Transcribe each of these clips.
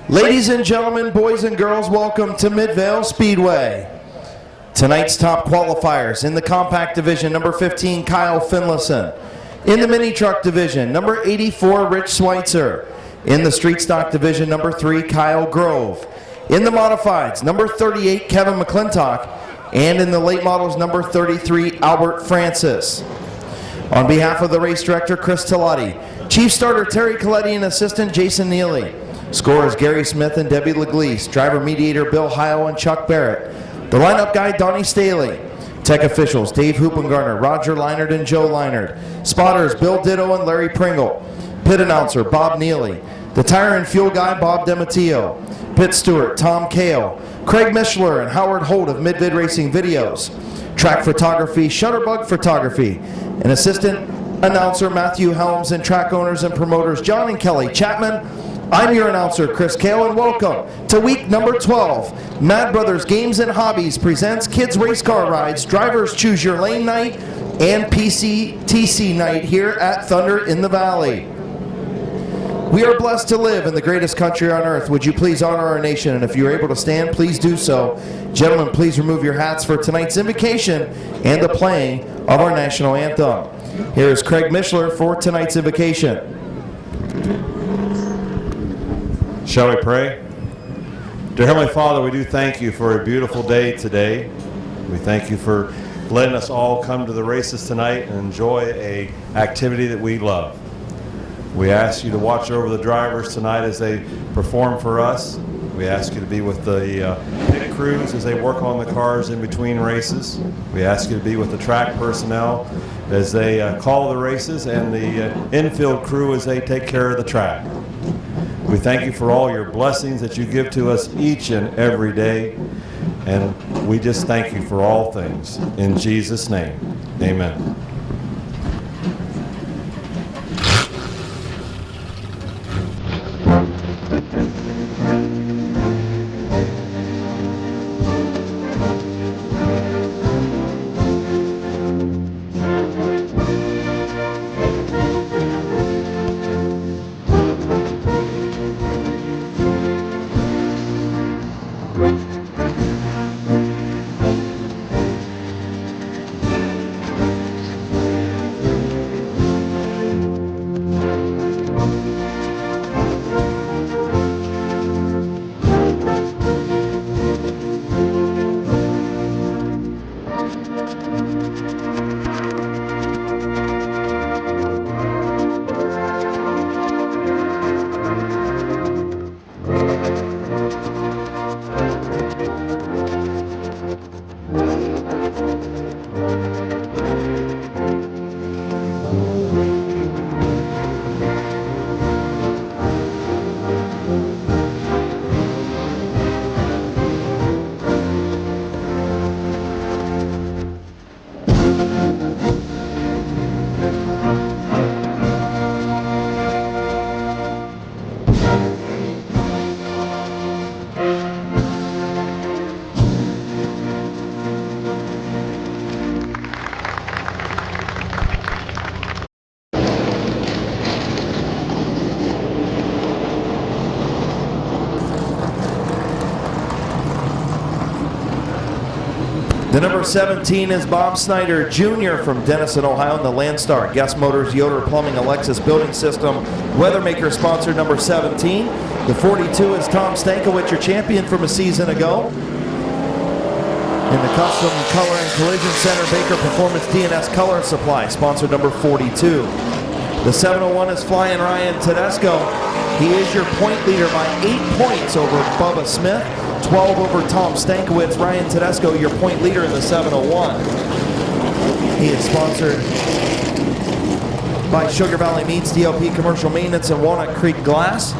Ladies and gentlemen, boys and girls, welcome to Midvale Speedway. Tonight's top qualifiers in the compact division, number 15, Kyle Finlayson. In the mini truck division, number 84, Rich Schweitzer. In the street stock division, number 3, Kyle Grove. In the modifieds, number 38, Kevin McClintock. And in the late models, number 33, Albert Francis. On behalf of the race director, Chris Tillati, chief starter Terry Coletti, and assistant Jason Neely. Scorers Gary Smith and Debbie Leglise. Driver mediator Bill Heil and Chuck Barrett. The lineup guy Donnie Staley. Tech officials Dave Hoopengarner, Roger Leinert, and Joe Leinert. Spotters Bill Ditto and Larry Pringle. Pit announcer Bob Neely. The tire and fuel guy Bob DeMatteo. Pit steward Tom Kale. Craig Mishler and Howard Holt of Mid-Vid Racing Videos. Track photography Shutterbug Photography. And assistant announcer Matthew Helms, and track owners and promoters John and Kelly Chapman. I'm your announcer, Chris Kale, and welcome to week number 12. Mad Brothers Games and Hobbies presents Kids Race Car Rides, Drivers Choose Your Lane Night, and PCTC Night here at Thunder in the Valley. We are blessed to live in the greatest country on earth. Would you please honor our nation? And if you're able to stand, please do so. Gentlemen, please remove your hats for tonight's invocation and the playing of our national anthem. Here is Craig Mishler for tonight's invocation. Shall we pray? Dear Heavenly Father, we do thank you for a beautiful day today. We thank you for letting us all come to the races tonight and enjoy an activity that we love. We ask you to watch over the drivers tonight as they perform for us. We ask you to be with the pit crews as they work on the cars in between races. We ask you to be with the track personnel as they call the races, and the infield crew as they take care of the track. We thank you for all your blessings that you give to us each and every day, and we just thank you for all things. In Jesus' name, amen. The number 17 is Bob Snyder Jr. from Denison, Ohio, in the Landstar Guest Motors, Yoder Plumbing, Alexis Building System, Weathermaker sponsor number 17. The 42 is Tom Stankiewicz, your champion from a season ago. In the Custom Color and Collision Center, Baker Performance DNS Color Supply, sponsor number 42. The 701 is Flying Ryan Tedesco. He is your point leader by 8 points over Bubba Smith. 12 over Tom Stankiewicz. Ryan Tedesco, your point leader in the 701. He is sponsored by Sugar Valley Meats, DLP Commercial Maintenance, and Walnut Creek Glass.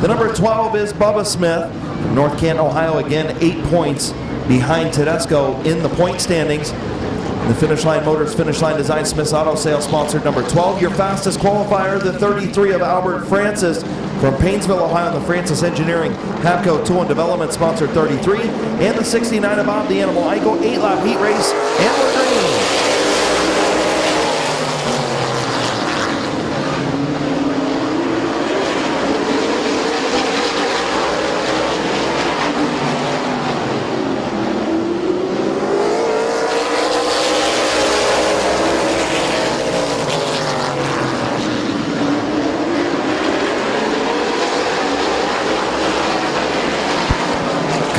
The number 12 is Bubba Smith from North Canton, Ohio. Again, 8 points behind Tedesco in the point standings. The Finish Line Motors, Finish Line Design, Smith's Auto Sales, sponsored number 12. Your fastest qualifier, the 33 of Albert Francis from Painesville, Ohio, and the Francis Engineering Havco Tool and Development, sponsored 33. And the 69 of Bob the Animal Eichel 8-lap heat race, Antler Green.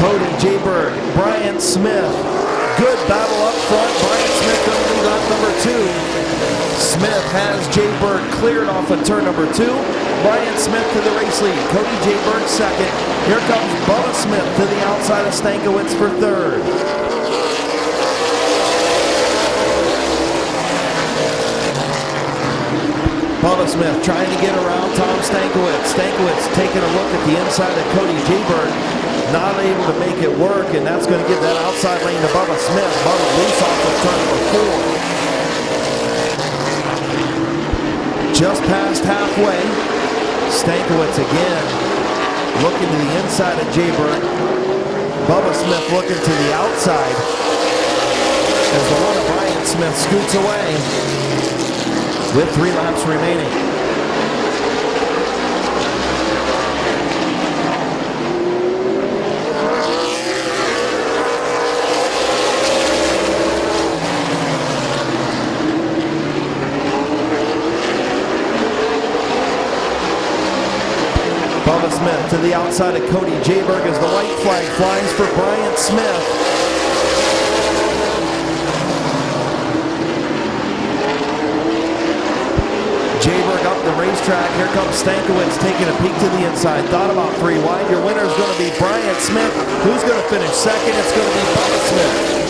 Cody Jayberg, Brian Smith. Good battle up front. Brian Smith going to lead lap number 2. Smith has Jayberg cleared off of turn number 2. Brian Smith to the race lead. Cody Jayberg second. Here comes Bubba Smith to the outside of Stankiewicz for third. Bubba Smith trying to get around Tom Stankiewicz. Stankiewicz taking a look at the inside of Cody Jayberg. Not able to make it work, and that's going to give that outside lane to Bubba Smith. Bubba loose off of turn number 4. Just past halfway. Stankiewicz again looking to the inside of Jayberg. Bubba Smith looking to the outside as the one of Brian Smith scoots away with 3 laps remaining. Bubba Smith to the outside of Cody Jayberg as the white flag flies for Brian Smith. Jayberg up the racetrack. Here comes Stankiewicz taking a peek to the inside. Thought about 3 wide. Your winner is going to be Brian Smith. Who's going to finish second? It's going to be Bubba Smith.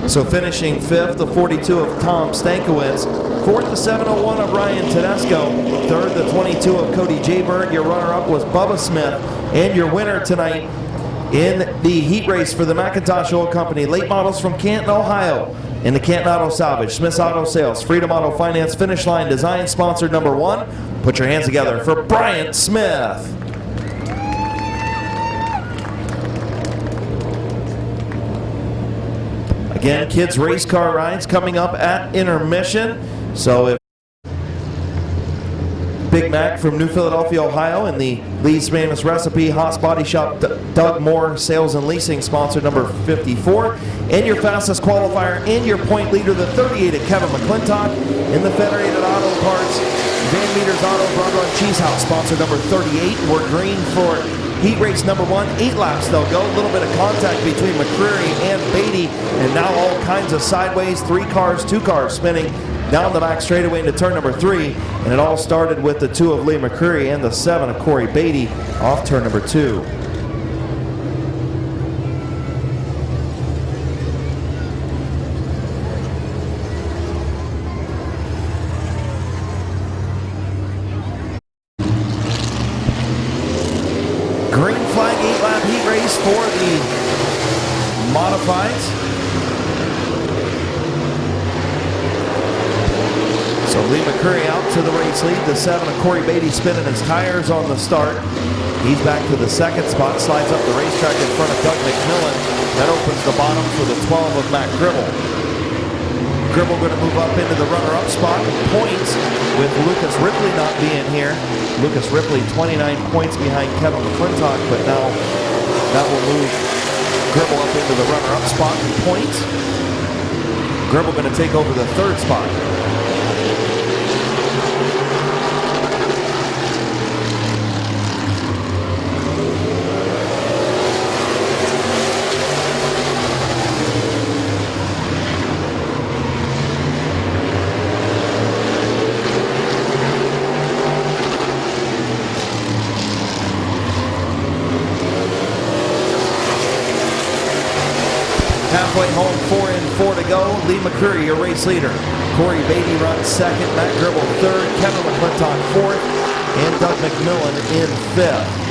So finishing 5th, the 42 of Tom Stankiewicz. 4th, the 701 of Ryan Tedesco. 3rd, the 22 of Cody Jayberg. Your runner-up was Bubba Smith. And your winner tonight in the heat race for the McIntosh Oil Company. Late models from Canton, Ohio. In the Canton Auto Salvage, Smith's Auto Sales, Freedom Auto Finance, Finish Line Design, sponsored number 1. Put your hands together for Brian Smith. Again, kids race car rides coming up at intermission. So if Big Mac from New Philadelphia, Ohio, and the Lee's Famous Recipe, Haas Body Shop, Doug Moore Sales and Leasing, sponsor number 54. And your fastest qualifier and your point leader, the 38 of Kevin McClintock. In the Federated Auto Parts, Van Meter's Auto Broad Run Cheese House, sponsor number 38. We're green for heat race number 1. 8 laps they'll go. A little bit of contact between McCreary and Beatty, and now all kinds of sideways. 3 cars, 2 cars spinning down the back straightaway into turn number 3, and it all started with the 2 of Lee McCreary and the 7 of Corey Beatty off turn number 2. Green flag 8-lap heat race for the modifieds. So Lee McCreary out to the race lead. The 7 of Corey Beatty spinning his tires on the start. He's back to the 2nd spot, slides up the racetrack in front of Doug McMillan. That opens the bottom for the 12 of Matt Gribble. Gribble going to move up into the runner-up spot. Points with Lucas Ripley not being here. Lucas Ripley 29 points behind Kevin McClintock, but now that will move Gribble up into the runner-up spot. Points. Gribble going to take over the 3rd spot. Halfway home, 4 in, 4 to go. Lee McCreary, your race leader. Corey Beatty runs 2nd, Matt Gribble 3rd, Kevin McClintock 4th, and Doug McMillan in 5th.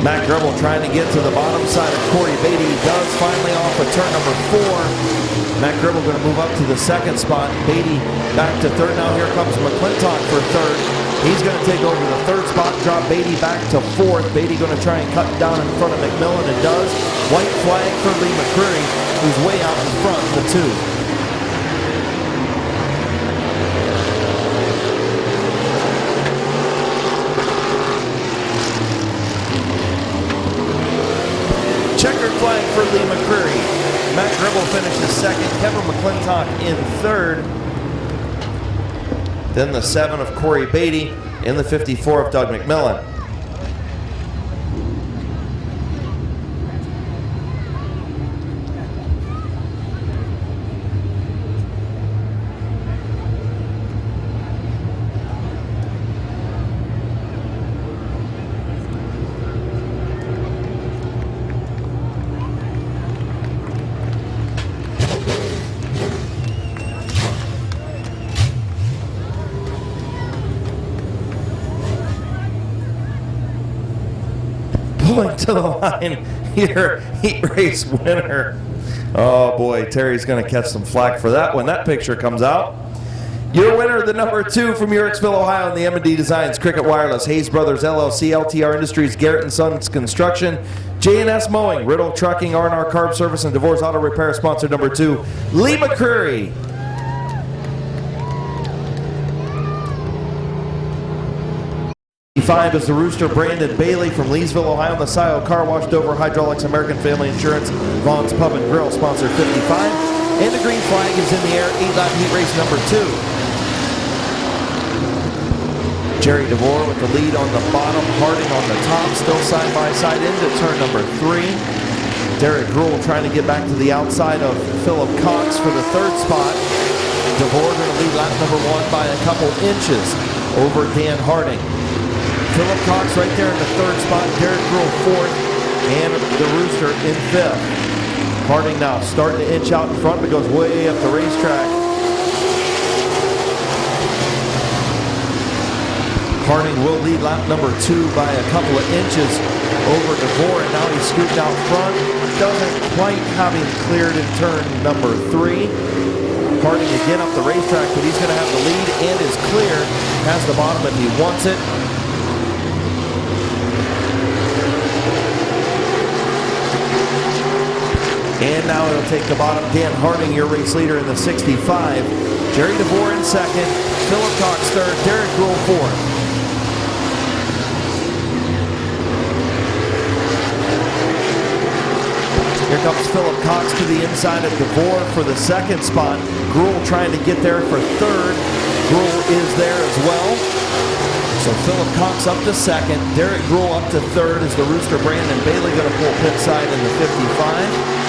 Matt Gribble trying to get to the bottom side of Corey Beatty. He does finally off of turn number 4. Matt Gribble going to move up to the 2nd spot. Beatty back to 3rd. Now here comes McClintock for 3rd. He's going to take over the third spot, drop Beatty back to fourth. Beatty going to try and cut down in front of McMillan and does. White flag for Lee McCreary, who's way out in front, the two. Checkered flag for Lee McCreary. Matt Gribble finishes second. Kevin McClintock in third. Then the 7 of Corey Beatty and the 54 of Doug McMillan. Pulling to the line, your heat race winner. Oh boy, Terry's going to catch some flack for that when that picture comes out. Your winner, the number 2 from Yorksville, Ohio, in the M&D Designs, Cricket Wireless, Hayes Brothers LLC, LTR Industries, Garrett & Sons Construction, J&S Mowing, Riddle Trucking, R&R Carb Service, and Divorce Auto Repair, sponsor number 2, Lee McCreary. Five is the Rooster Brandon Bailey from Leesville, Ohio, the Scio Car Wash, Dover Hydraulics, American Family Insurance, Vaughn's Pub and Grill, sponsor 55. And the green flag is in the air, 8-lap heat race number 2. Jerry DeVore with the lead on the bottom, Harding on the top, still side by side into turn number 3. Derek Gruhl trying to get back to the outside of Philip Cox for the third spot. DeVore going to lead lap number 1 by a couple inches over Dan Harding. Philip Cox right there in the third spot, Derek Gruhl fourth, and the Rooster in fifth. Harding now starting to inch out in front, but goes way up the racetrack. Harding will lead lap number 2 by a couple of inches over DeVore, and now he's scooting out front. Doesn't quite have him cleared in turn number 3. Harding again up the racetrack, but he's going to have the lead and is clear. Has the bottom if he wants it. And now it'll take the bottom. Dan Harding, your race leader in the 65. Jerry DeVore in second. Philip Cox third. Derek Gruhl fourth. Here comes Philip Cox to the inside of DeVore for the second spot. Gruhl trying to get there for third. Gruhl is there as well. So Philip Cox up to second. Derek Gruhl up to third. Is the Rooster Brandon Bailey going to pull pit side in the 55?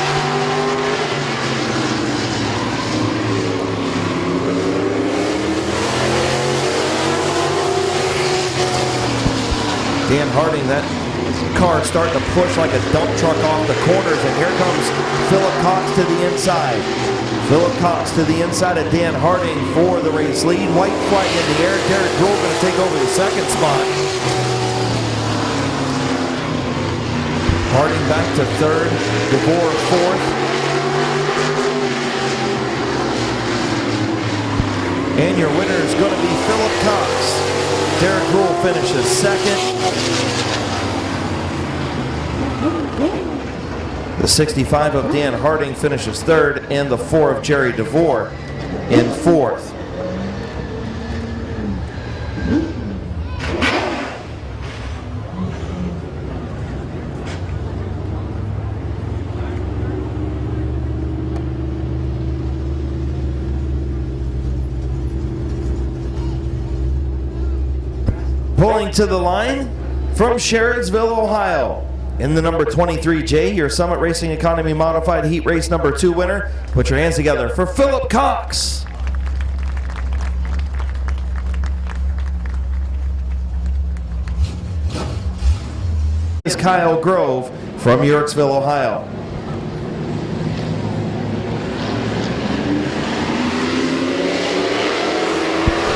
Dan Harding, that car starting to push like a dump truck off the corners, and here comes Philip Cox to the inside. Philip Cox to the inside of Dan Harding for the race lead. White flag in the air. Derek Gruhl going to take over the second spot. Harding back to third. DeVore fourth. And your winner is going to be Philip Cox. Derek Gruhl finishes second. The 65 of Dan Harding finishes third, and the 4 of Jerry DeVore in fourth. Pulling to the line from Sherridsville, Ohio, in the number 23J, your Summit Racing Economy Modified Heat Race number 2 winner. Put your hands together for Philip Cox. Is Kyle Grove from Yorksville, Ohio.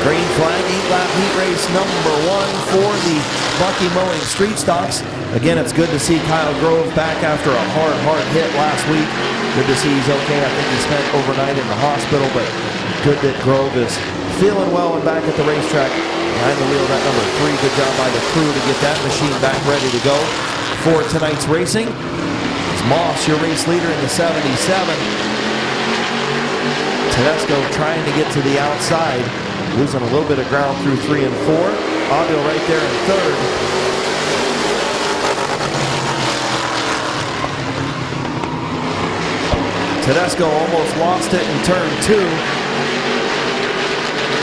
Green flag, 8-lap heat race number 1 for the Bucky Mowing Street Stocks. Again, it's good to see Kyle Grove back after a hard hit last week. Good to see he's okay. I think he spent overnight in the hospital, but good that Grove is feeling well and back at the racetrack. Behind the wheel, that number 3. Good job by the crew to get that machine back ready to go for tonight's racing. It's Moss, your race leader in the 77. Tedesco trying to get to the outside, losing a little bit of ground through 3 and 4. Audio right there in 3rd. Tedesco almost lost it in turn 2.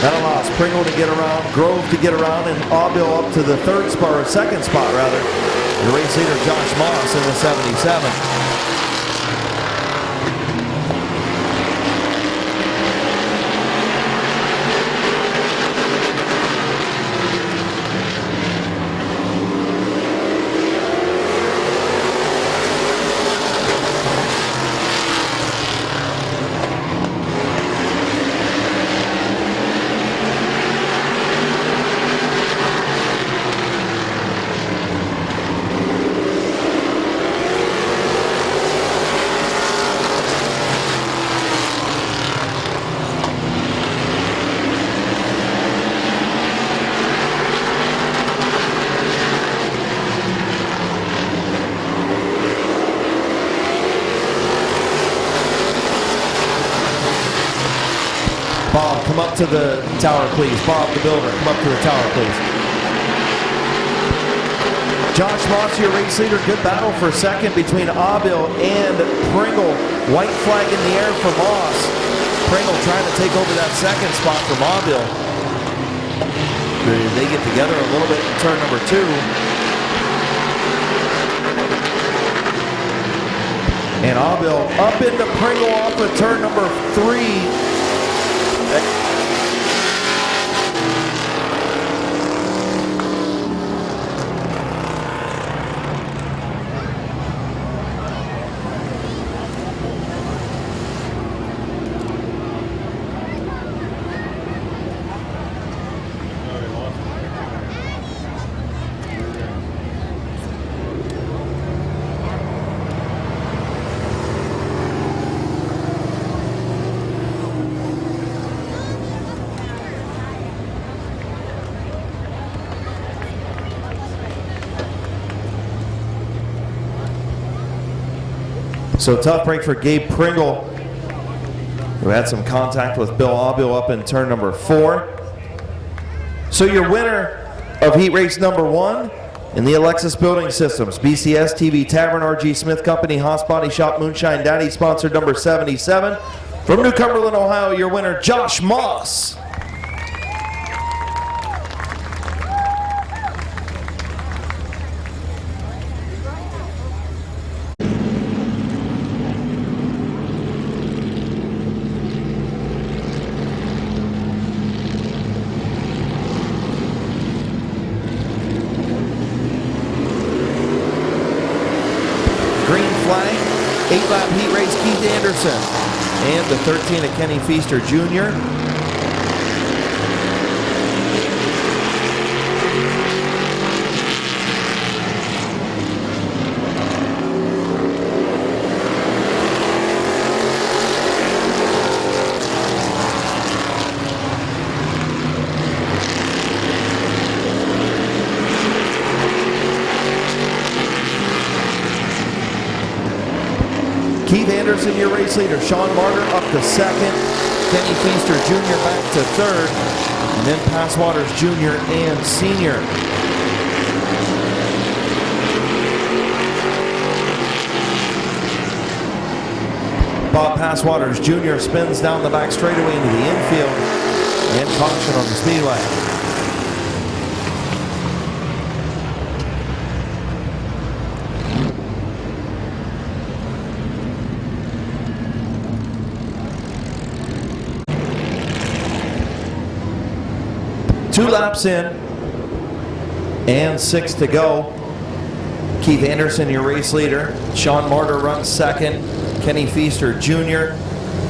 That allows Pringle to get around, Grove to get around, and Aubil up to the 3rd spot, or 2nd spot rather. The race leader Josh Moss in the 77. Bob, come up to the tower, please. Bob, the builder, come up to the tower, please. Josh Moss, your race leader. Good battle for 2nd between Aubil and Pringle. White flag in the air for Moss. Pringle trying to take over that 2nd spot from Aubil. They get together a little bit in turn number 2. And Aubil up into Pringle off of turn number 3. So tough break for Gabe Pringle, who had some contact with Bill Aubil up in turn number 4. So your winner of heat race number 1 in the Alexis Building Systems, BCS TV Tavern, RG Smith Company, Haas Body Shop, Moonshine Daddy, sponsor number 77. From New Cumberland, Ohio, your winner, Josh Moss. Green flag, 8-lap heat race, Keith Anderson. And the 13 of Kenny Feaster Jr. Keith Anderson, your race leader. Sean Martyr up to 2nd. Kenny Feaster Jr. back to 3rd. And then Passwaters Jr. and Sr. Bob Passwaters Jr. spins down the back straightaway into the infield. And caution on the speedway. Two laps in and 6 to go. Keith Anderson, your race leader. Sean Martyr runs 2nd. Kenny Feaster Jr.,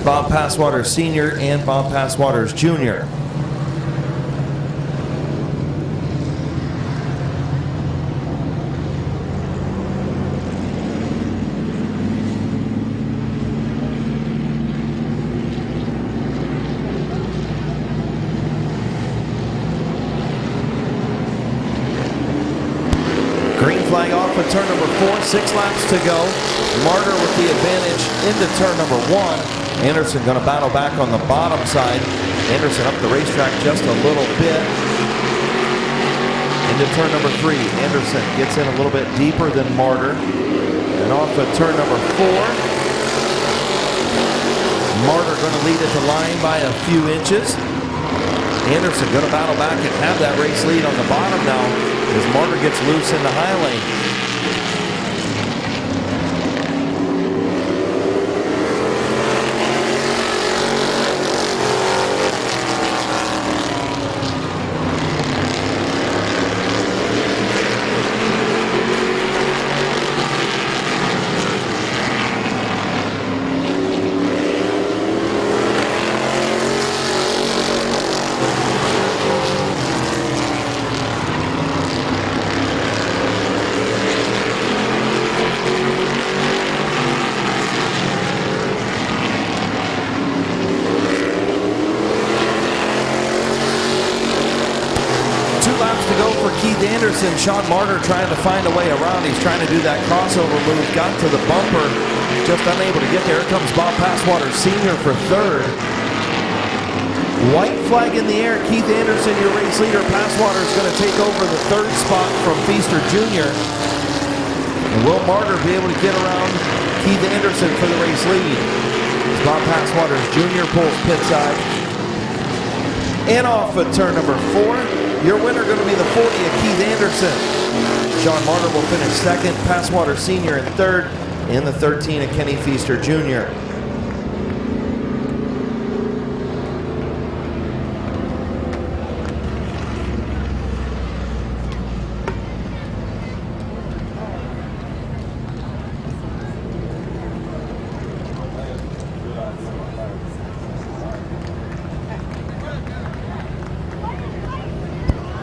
Bob Passwaters Sr., and Bob Passwaters Jr. flag off at turn number 4. 6 laps to go. Martyr with the advantage into turn number 1. Anderson going to battle back on the bottom side. Anderson up the racetrack just a little bit. Into turn number 3. Anderson gets in a little bit deeper than Martyr. And off at turn number 4. Martyr going to lead at the line by a few inches. Anderson going to battle back and have that race lead on the bottom now as Martyr gets loose in the high lane. Anderson, Sean Martyr trying to find a way around. He's trying to do that crossover move. Got to the bumper, just unable to get there. Here comes Bob Passwater Sr. for third. White flag in the air. Keith Anderson, your race leader. Passwater is going to take over the third spot from Feaster Jr. And will Martyr be able to get around Keith Anderson for the race lead? As Bob Passwater Jr. pulls pit side. And off at turn number 4. Your winner going to be the 40 of Keith Anderson. Sean Martyr will finish second. Passwater Sr. in third. And the 13 of Kenny Feaster Jr.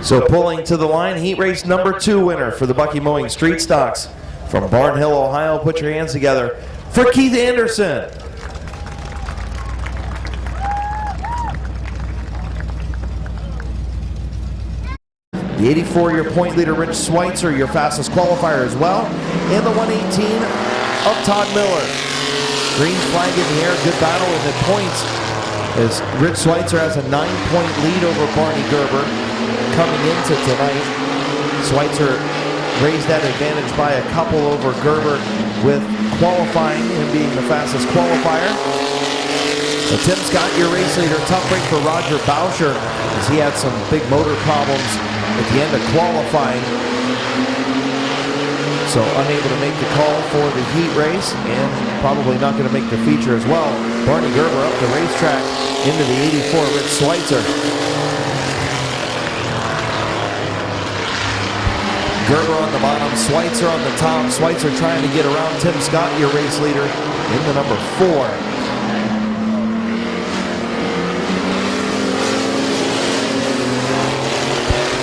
So pulling to the line, heat race number 2 winner for the Bucky Mowing Street Stocks from Barnhill, Ohio. Put your hands together for Keith Anderson. The 84, your point leader, Rich Schweitzer, your fastest qualifier as well. And the 118 of Todd Miller. Green flag in the air, good battle in the points as Rich Schweitzer has a 9-point lead over Barney Gerber. Coming into tonight, Schweitzer raised that advantage by a couple over Gerber with qualifying, him being the fastest qualifier. So Tim Scott, your race leader. Tough break for Roger Bauscher as he had some big motor problems at the end of qualifying. So unable to make the call for the heat race and probably not going to make the feature as well. Barney Gerber up the racetrack into the 84, Rich Schweitzer. Gerber on the bottom, Schweitzer on the top. Schweitzer trying to get around Tim Scott, your race leader, in the number 4.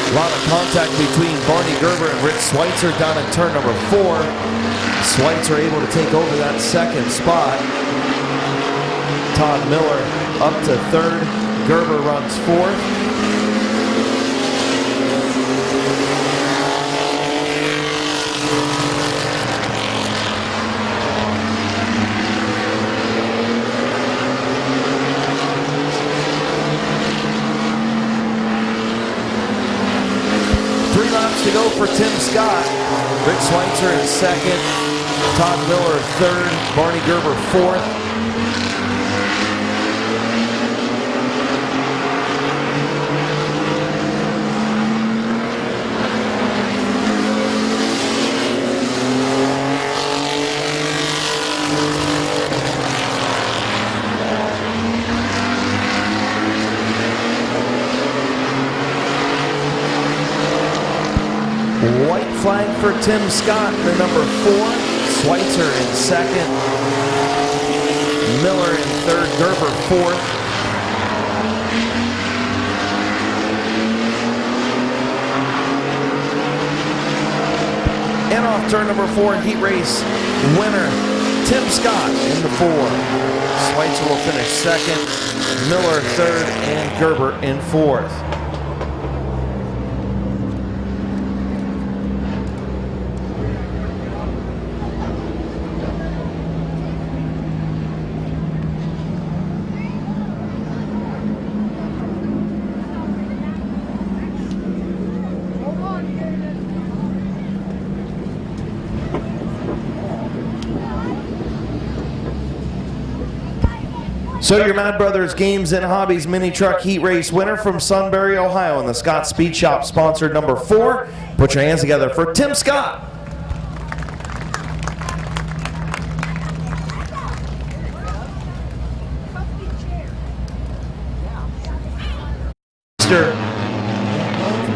A lot of contact between Barney Gerber and Rich Schweitzer down at turn number 4. Schweitzer able to take over that second spot. Todd Miller up to third. Gerber runs 4th. To go for Tim Scott. Rich Schweitzer in second. Todd Miller third. Barney Gerber 4th. White flag for Tim Scott, the number 4. Schweitzer in second. Miller in third. Gerber 4th. And off turn number 4, heat race winner, Tim Scott in the 4. Schweitzer will finish second. Miller third. And Gerber in 4th. So your Mad Brothers Games and Hobbies Mini Truck Heat Race winner from Sunbury, Ohio in the Scott Speed Shop, sponsored number 4. Put your hands together for Tim Scott. From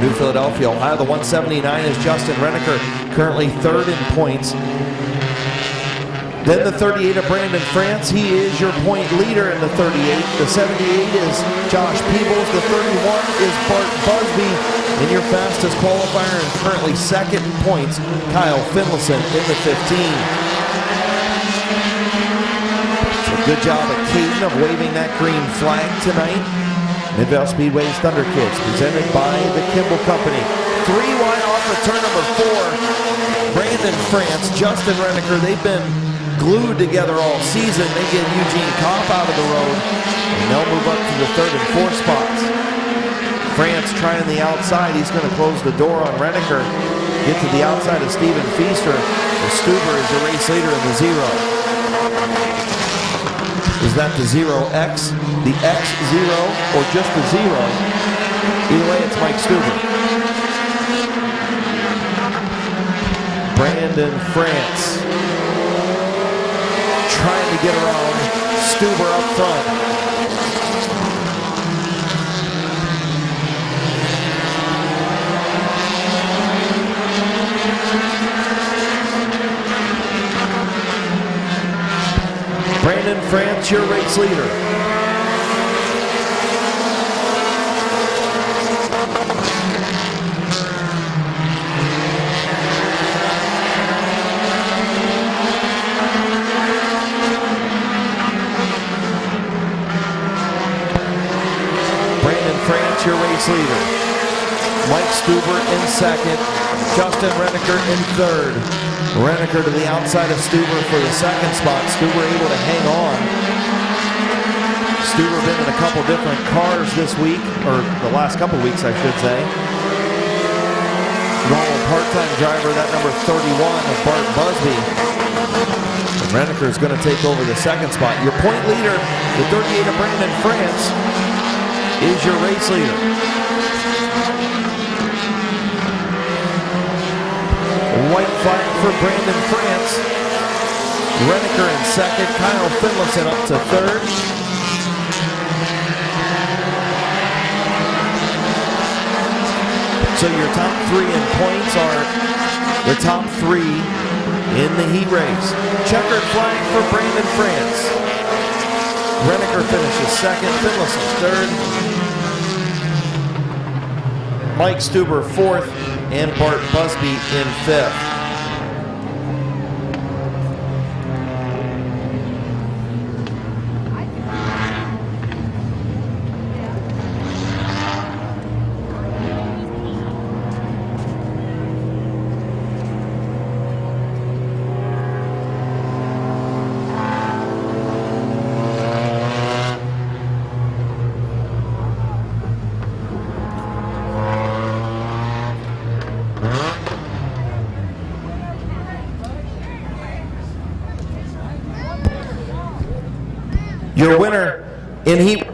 New Philadelphia, Ohio, the 179 is Justin Renneker, currently 3rd in points. Then the 38 of Brandon France, he is your point leader in the 38. The 78 is Josh Peebles. The 31 is Bart Busby. And your fastest qualifier and currently 2nd in points, Kyle Finlayson in the 15. So good job at Caden of waving that green flag tonight. Midvale Speedway's Thunder Kids, presented by the Kimball Company. 3 wide off of turn number 4. Brandon France, Justin Renneker, they've been glued together all season. They get Eugene Kopp out of the road, and they'll move up to the 3rd and 4th spots. France trying the outside. He's going to close the door on Renneker. Get to the outside of Steven Feaster. The Stuber is the race leader in the 0. Is that the 0X, the X0, or just the 0? Either way, it's Mike Stuber. Brandon France trying to get around Stuber up front. Brandon France, your race leader. Brandon France, your race leader. Mike Stuber in 2nd. Justin Renneker in 3rd. Renneker to the outside of Stuber for the 2nd spot. Stuber able to hang on. Stuber been in a couple different cars this week, or the last couple weeks, I should say. Normal part-time driver, that number 31 of Bart Busby. And Renneker is going to take over the 2nd spot. Your point leader, the 38 of Brandon France, is your race leader. White flag for Brandon France. Renneker in 2nd. Kyle Finlayson up to 3rd. So your top 3 in points are the top 3 in the heat race. Checkered flag for Brandon France. Renneker finishes 2nd. Finlayson 3rd. Mike Stuber 4th. And Bart Busby in 5th. Your winner in heat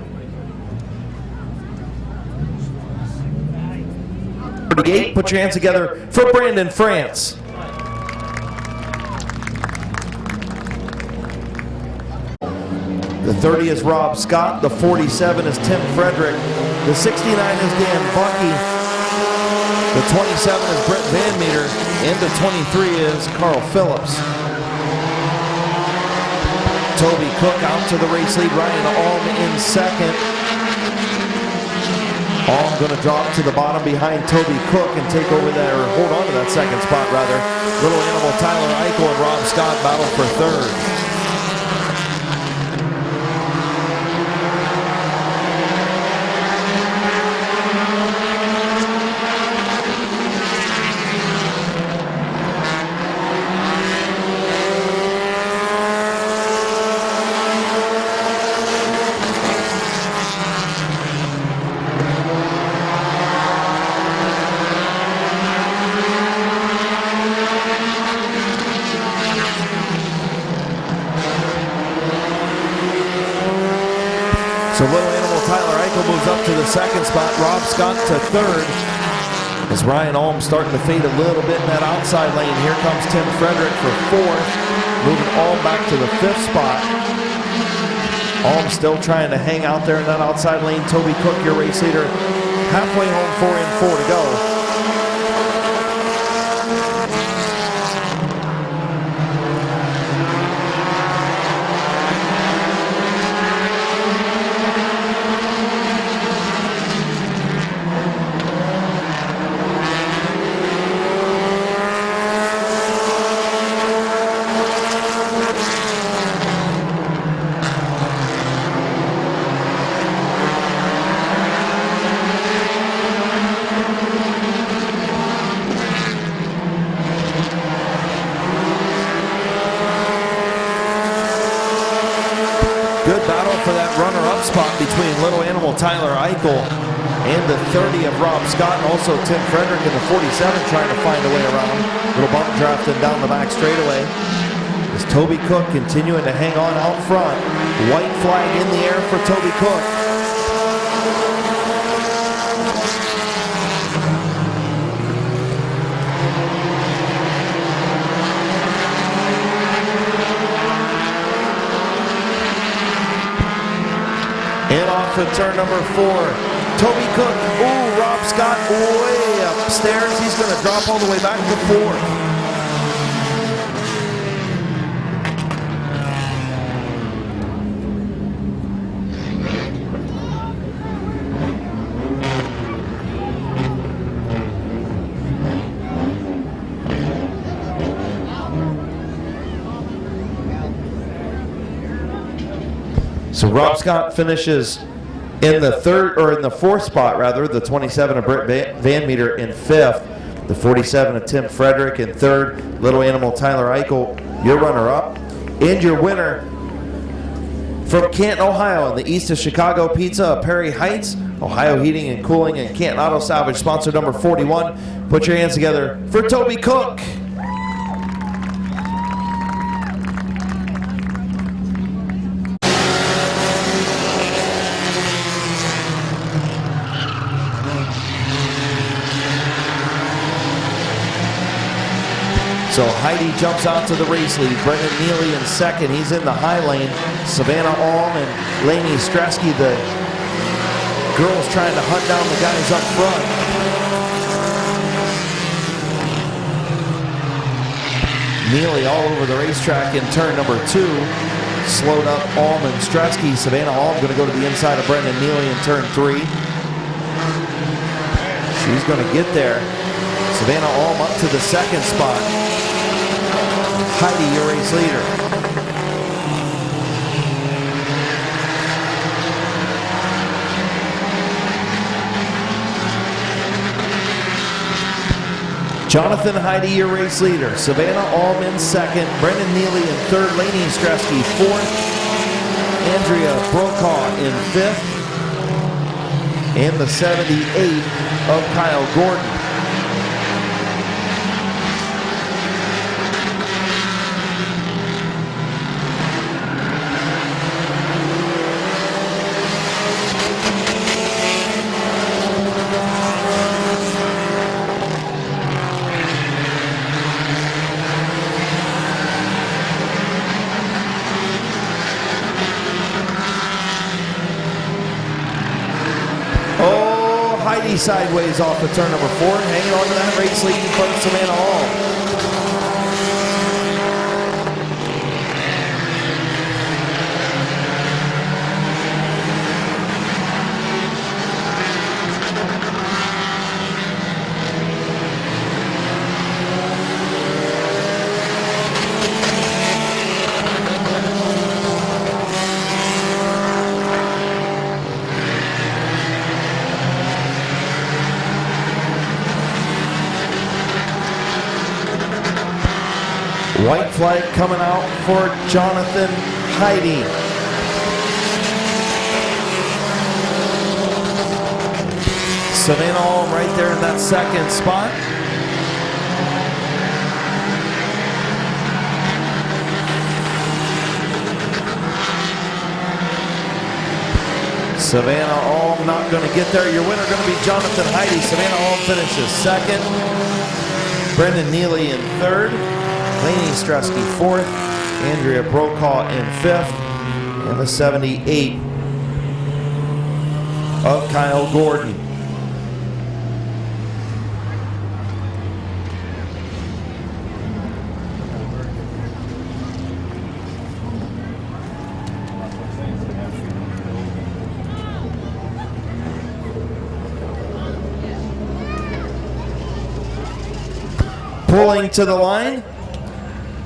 48. Put your hands together for Brandon France. The 30 is Rob Scott. The 47 is Tim Frederick. The 69 is Dan Bucky. The 27 is Brett Van Meter. And the 23 is Carl Phillips. Toby Cook out to the race lead. Ryan Alm in 2nd. Alm going to drop to the bottom behind Toby Cook and take over that, or hold on to that 2nd spot rather. Little Animal Tyler Eichel and Rob Scott battle for 3rd. So Little Animal Tyler Eichel moves up to the second spot. Rob Scott to third. As Ryan Alm starting to fade a little bit in that outside lane. Here comes Tim Frederick for fourth. Moving Alm back to the fifth spot. Alm still trying to hang out there in that outside lane. Toby Cook, your race leader, halfway home, 4 in, 4 to go. Good battle for that runner-up spot between Little Animal Tyler Eichel and the 30 of Rob Scott, and also Tim Frederick in the 47 trying to find a way around. Little bump drafting down the back straightaway. As Toby Cook continuing to hang on out front. White flag in the air for Toby Cook. And off to turn number 4. Toby Cook, ooh, Rob Scott way upstairs. He's going to drop all the way back to 4th. So Rob Scott finishes in the fourth spot rather, the 27 of Britt Van Meter in 5th, the 47 of Tim Frederick in 3rd, Little Animal Tyler Eichel, your runner-up, and your winner from Canton, Ohio, in the east of Chicago Pizza of Perry Heights, Ohio Heating and Cooling, and Canton Auto Salvage, sponsor number 41. Put your hands together for Toby Cook. So Heidi jumps out to the race lead. Brendan Neely in second. He's in the high lane. Savannah Alm and Lainey Stresky, the girls trying to hunt down the guys up front. Neely all over the racetrack in turn number 2. Slowed up Alm and Stresky. Savannah Alm going to go to the inside of Brendan Neely in turn 3. She's going to get there. Savannah Alm up to the second spot. Heidi, your race leader. Jonathan Heidi, your race leader. Savannah Alm in second. Brendan Neely in third. Lainey Stresky fourth. Andrea Brokaw in fifth. And the 78 of Kyle Gordon. Heidi sideways off of turn number 4, hanging on to that race lead in front of Savannah Alm. White flag coming out for Jonathan Heidi. Savannah Alm right there in that second spot. Savannah Alm not going to get there. Your winner going to be Jonathan Heidi. Savannah Alm finishes second. Brendan Neely in third. Lainey Stresky fourth. Andrea Brokaw in fifth. And the 78 of Kyle Gordon. Pulling to the line,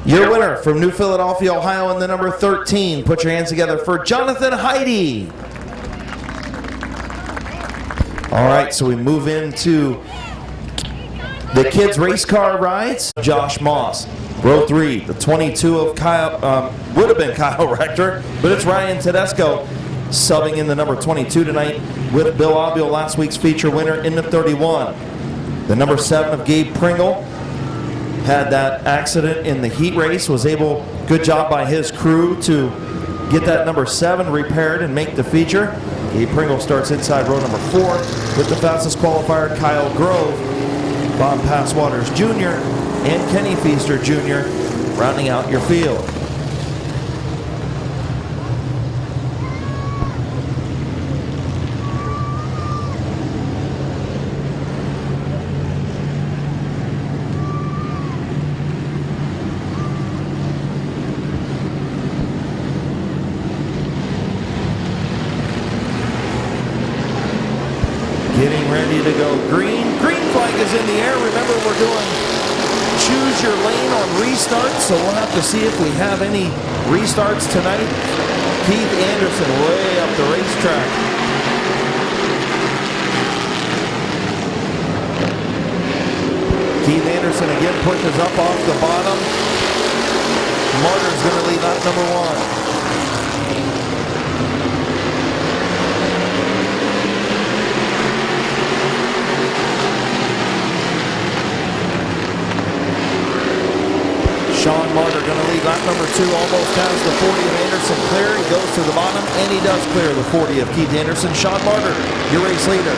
your winner from New Philadelphia, Ohio, in the number 13. Put your hands together for Jonathan Heidi. All right, so we move into the kids' race car rides. Josh Moss, row 3, the 22 of Kyle, would have been Kyle Rector, but it's Ryan Tedesco subbing in the number 22 tonight with Bill Obule, last week's feature winner, in the 31. The number 7 of Gabe Pringle had that accident in the heat race, was able, good job by his crew to get that number 7 repaired and make the feature. Gabe Pringle starts inside row number 4 with the fastest qualifier, Kyle Grove, Bob Passwaters Jr., and Kenny Feaster Jr. rounding out your field. Getting ready to go green. Green flag is in the air. Remember, we're doing choose your lane on restarts, so we'll have to see if we have any restarts tonight. Keith Anderson way up the racetrack. Keith Anderson again pushes up off the bottom. Martyr's going to lead lap number 1. Sean Martyr going to lead lap number 2, almost has the 40 of Anderson clear. He goes to the bottom, and he does clear the 40 of Keith Anderson. Sean Martyr, your race leader.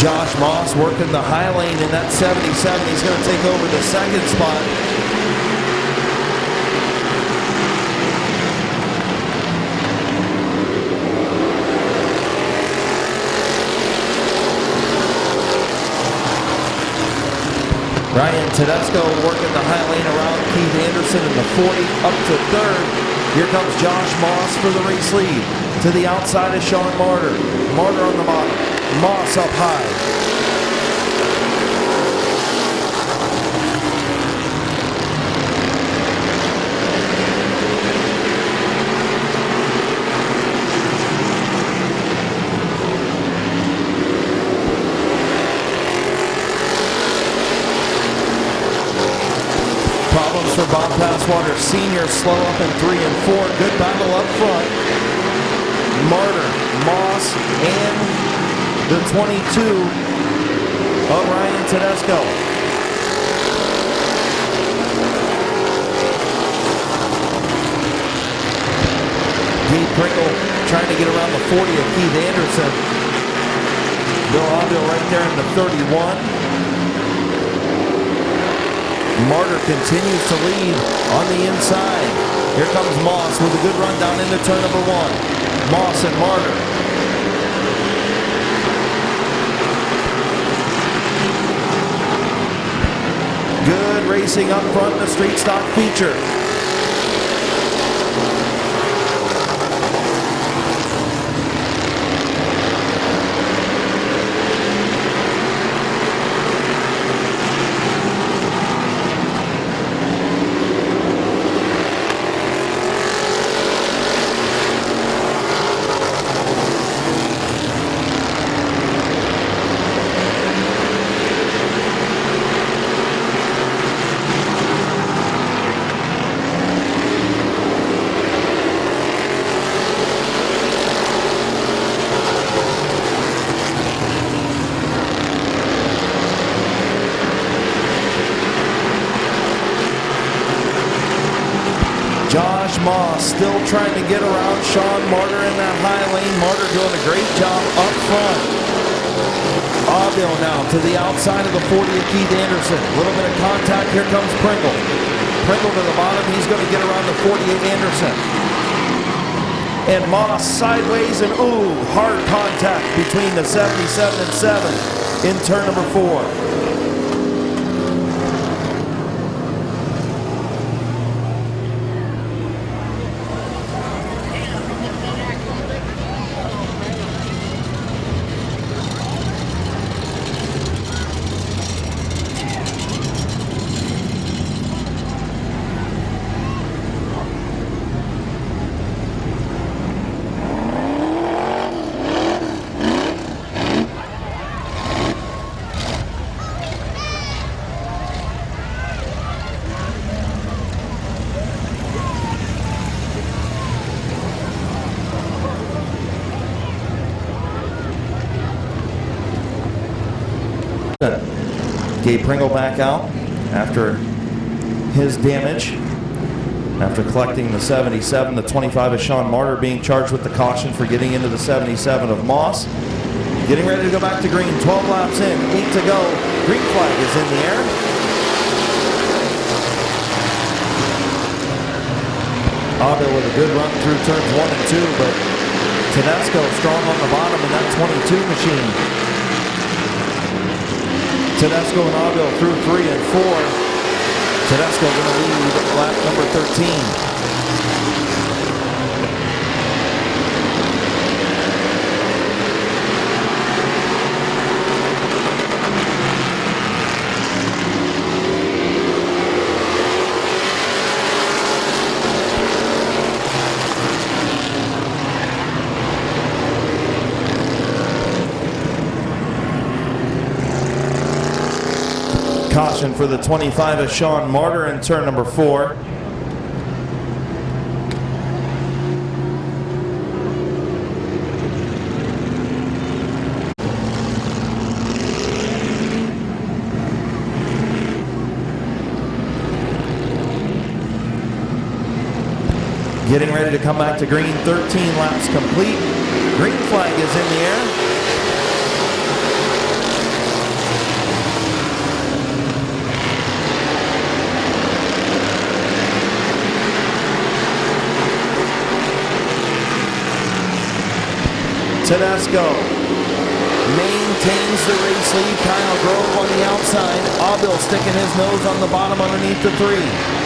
Josh Moss working the high lane in that 77. He's going to take over the second spot. Ryan Tedesco working the high lane around Keith Anderson in the 40 up to third. Here comes Josh Moss for the race lead. To the outside is Sean Martyr. Martyr on the bottom. Moss up high. Problems for Bob Passwater Sr. Slow up in 3 and 4. Good battle up front. Martyr, Moss, and the 22 of Ryan Tedesco. Gabe Pringle trying to get around the 40 of Keith Anderson. Bill Obule right there in the 31. Martyr continues to lead on the inside. Here comes Moss with a good run down into turn number 1. Moss and Martyr. Good racing up front in the street stock feature. Josh Moss still trying to get around Sean Martyr in that high lane. Martyr doing a great job up front. Aubil now to the outside of the 40 of Keith Anderson. A little bit of contact. Here comes Pringle. Pringle to the bottom. He's going to get around the 48 Anderson. And Moss sideways, and ooh, hard contact between the 77 and 7 in turn number 4. Gabe Pringle back out after his damage. After collecting the 77, the 25 of Sean Martyr being charged with the caution for getting into the 77 of Moss. Getting ready to go back to green. 12 laps in, 8 to go. Green flag is in the air. Aubil with a good run through turns 1 and 2, but Tedesco strong on the bottom in that 22 machine. Tedesco and Aubil through 3 and 4. Tedesco going to lead lap number 13. Caution for the 25 of Sean Martyr in turn number 4. Getting ready to come back to green, 13 laps complete. Green flag is in the air. Tedesco maintains the race lead. Kyle Grove on the outside. Aubil sticking his nose on the bottom underneath the 3.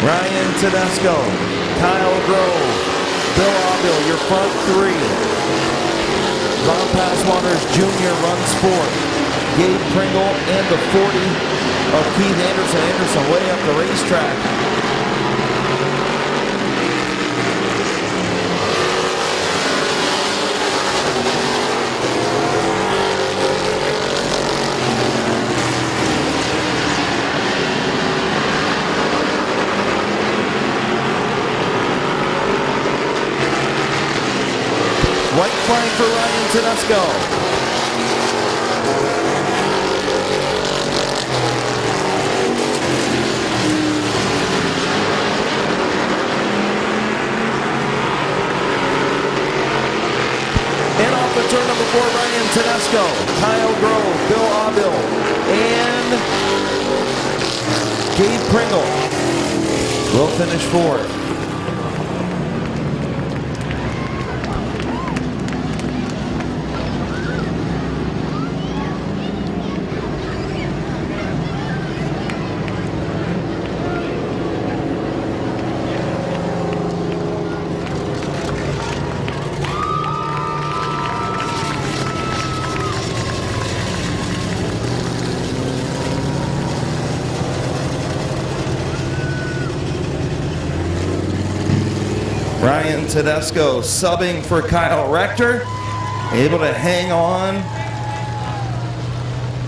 Ryan Tedesco, Kyle Grove, Bill Aubil, your front 3. Ron Passwaters Jr. runs 4th. Gabe Pringle and the 40 of Keith Anderson. Anderson way up the racetrack. White flag for Ryan Tedesco. And off the turn number 4, Ryan Tedesco, Kyle Grove, Bill Aubil, and Gabe Pringle will finish 4th. Ryan Tedesco subbing for Kyle Rector, able to hang on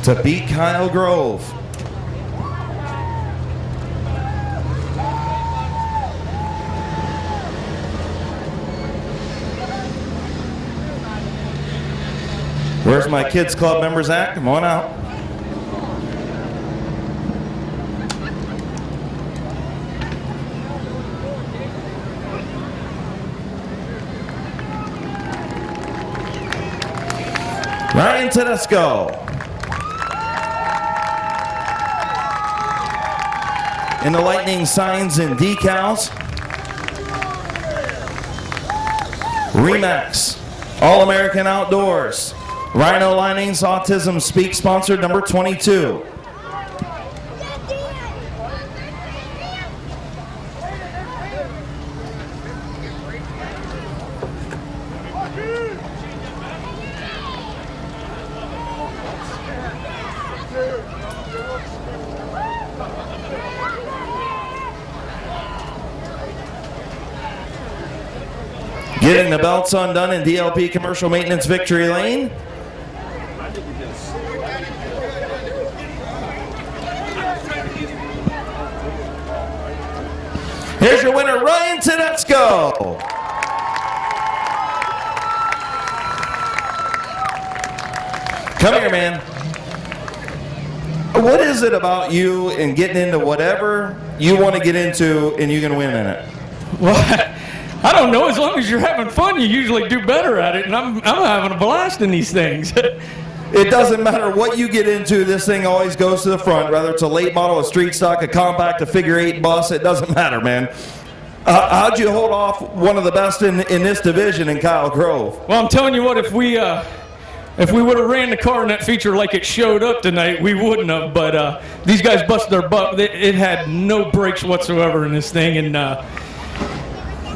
to beat Kyle Grove. Where's my kids club members at? Come on out. Ryan Tedesco. In the lightning signs and decals. Remax. All-American Outdoors. Rhino Linings Autism Speak sponsored number 22. Getting the belts undone in DLP Commercial Maintenance Victory Lane. Here's your winner, Ryan Tedesco. Come here, man. What is it about you and getting into whatever you want to get into and you can win in it? Well, I don't know. As long as you're having fun, you usually do better at it, and I'm having a blast in these things. It doesn't matter what you get into, this thing always goes to the front, whether it's a late model, a street stock, a compact, a figure 8 bus, it doesn't matter, man. How'd you hold off one of the best in this division in Kyle Grove? Well, I'm telling you what, if we would have ran the car in that feature like it showed up tonight, we wouldn't have. But these guys busted their butt. It had no brakes whatsoever in this thing, and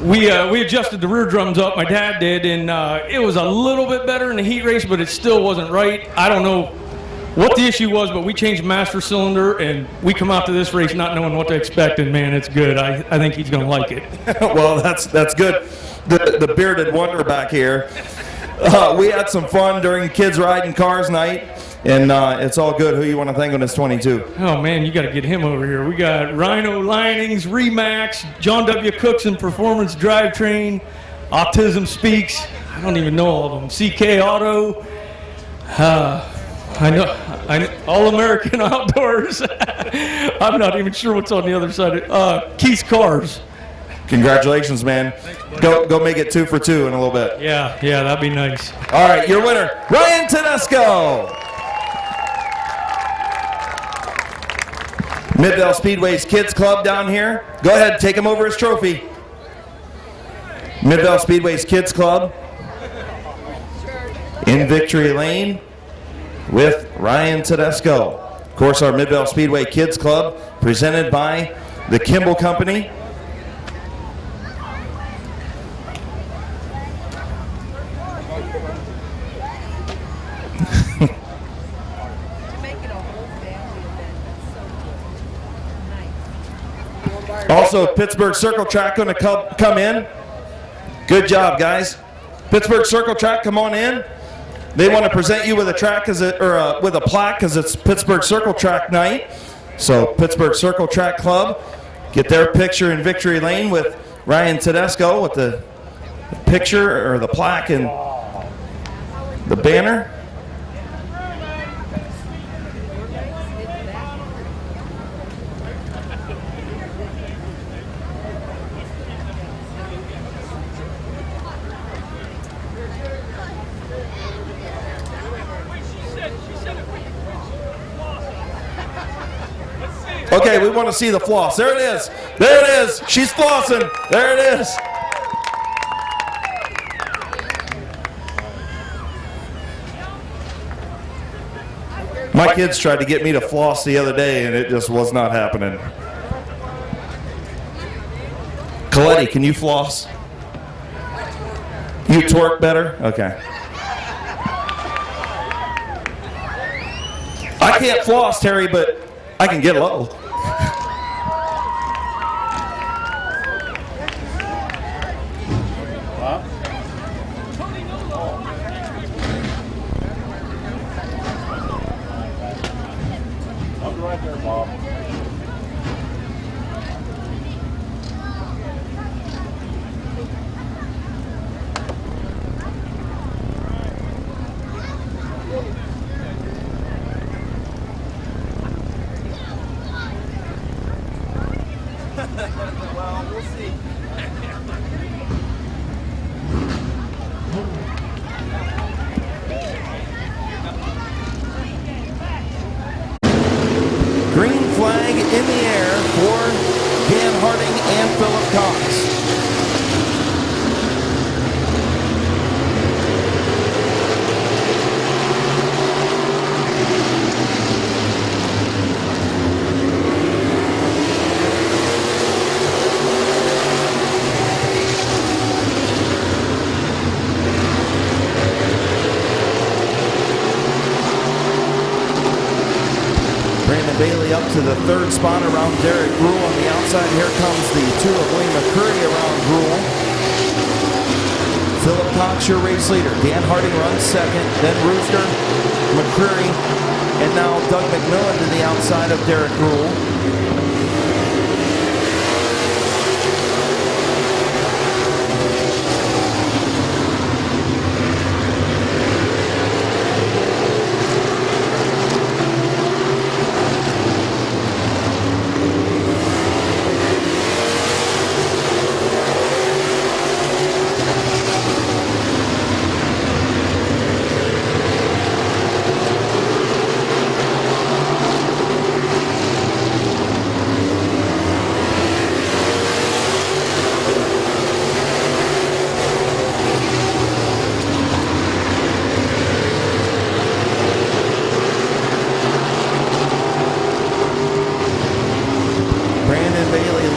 we adjusted the rear drums up. My dad did, and it was a little bit better in the heat race, but it still wasn't right. I don't know what the issue was, but we changed master cylinder, and we come out to this race not knowing what to expect, and man, it's good. I think he's going to like it. Well, that's good. The bearded wonder back here. We had some fun during Kids Riding Cars night, and it's all good. Who you want to thank on this 22? Oh, man, you got to get him over here. We got Rhino Linings, Remax, John W. Cookson Performance Drivetrain, Autism Speaks. I don't even know all of them. CK Auto. I know All-American Outdoors. I'm not even sure what's on the other side. Keith's Cars. Congratulations, man. Go make it 2 for 2 in a little bit. Yeah, that'd be nice. All right, your winner, Ryan Tedesco. Midvale Speedway's Kids Club down here. Go ahead, take him over his trophy. Midvale Speedway's Kids Club in Victory Lane with Ryan Tedesco. Of course, our Midvale Speedway Kids Club presented by the Kimball Company. Also, Pittsburgh Circle Track going to come in. Good job, guys. Pittsburgh Circle Track, come on in. They want to present you with a track with a plaque because it's Pittsburgh Circle Track night. So Pittsburgh Circle Track Club, get their picture in Victory Lane with Ryan Tedesco with the picture or the plaque and the banner. Okay, we want to see the floss. There it is. There it is. She's flossing. There it is. My kids tried to get me to floss the other day, and it just was not happening. Coletti, can you floss? You twerk better? Okay. I can't floss, Terry, but I can get low. Bailey up to the third spot around Derek Gruhl on the outside. Here comes the two of Lee McCurry around Gruhl. Philip Cox, your race leader. Dan Harding runs second, then Rooster, McCreary, and now Doug McMillan to the outside of Derek Gruhl.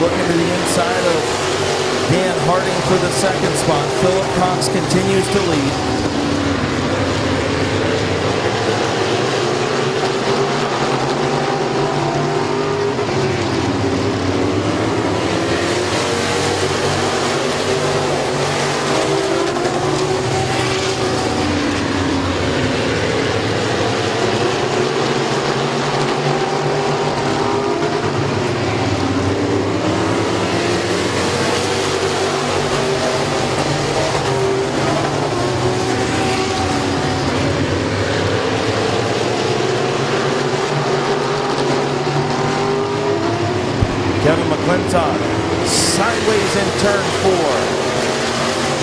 Looking to the inside of Dan Harding for the second spot. Philip Cox continues to lead. Kevin McClintock sideways in turn 4.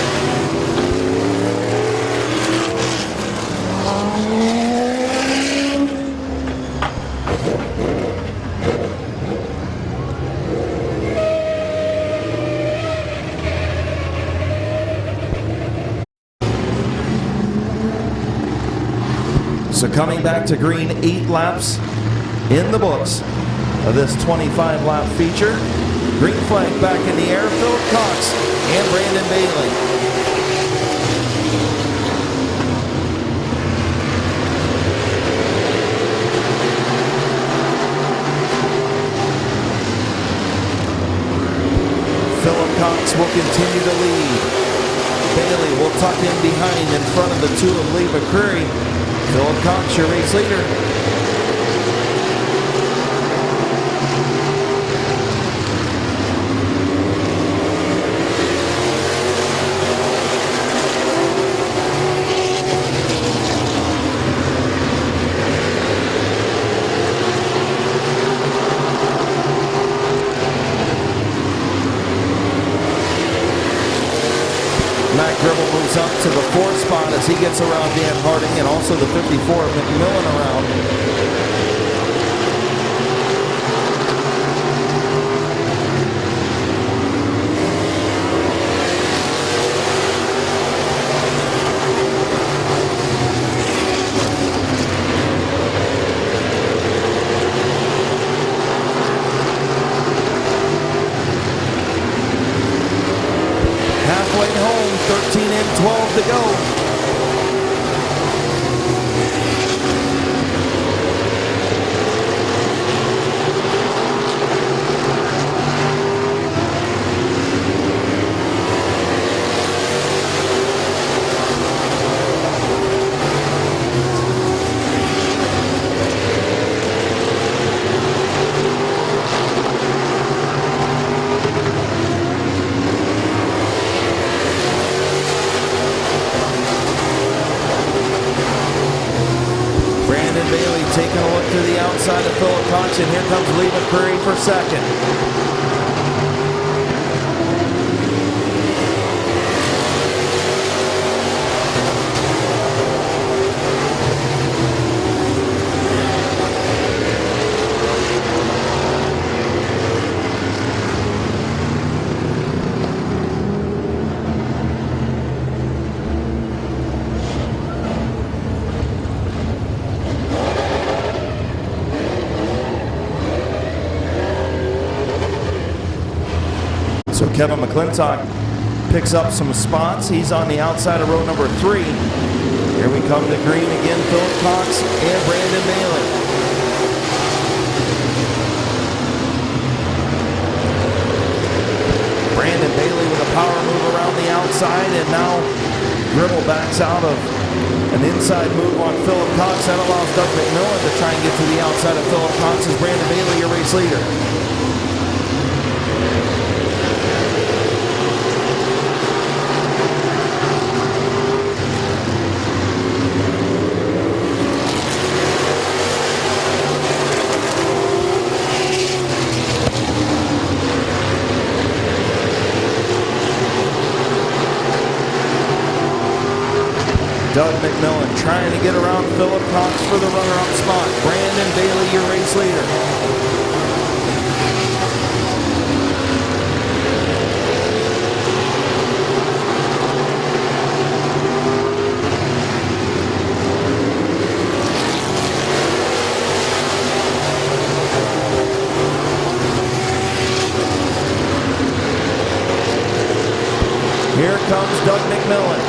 So coming back to green, 8 laps in the books of this 25-lap feature. Green flag back in the air. Philip Cox and Brandon Bailey. Philip Cox will continue to lead. Bailey will tuck in behind in front of the two of Lee McCreary. Philip Cox, your race leader. Matt Gribble moves up to the 4th spot as he gets around Dan Harding and also the 54 McMillan around. Halfway home, 13 and 12 to go. Bailey taking a look to the outside of Philip Cox, and here comes Lee McCreary for second. So Kevin McClintock picks up some spots. He's on the outside of row number 3. Here we come to green again, Philip Cox and Brandon Bailey. Brandon Bailey with a power move around the outside, and now Gribble backs out of an inside move on Philip Cox. That allows Doug McMillan to try and get to the outside of Philip Cox as Brandon Bailey, your race leader. Doug McMillan trying to get around Philip Cox for the runner-up spot. Brandon Bailey, your race leader. Here comes Doug McMillan,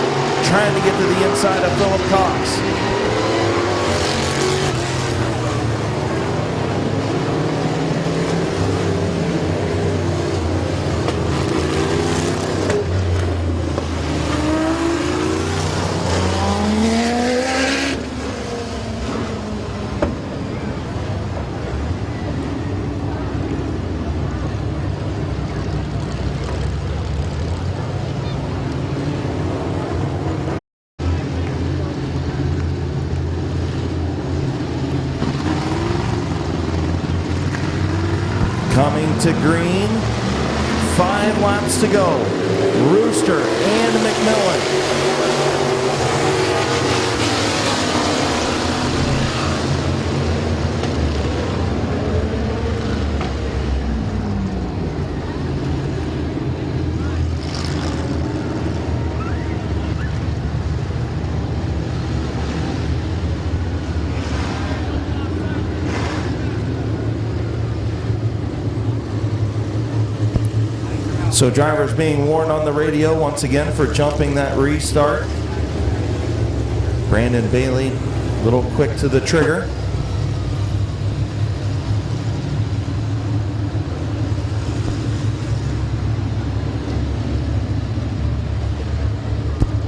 trying to get to the inside of Philip Cox. Coming to green, 5 laps to go. Rooster and McMillan. So drivers being warned on the radio once again for jumping that restart. Brandon Bailey, a little quick to the trigger.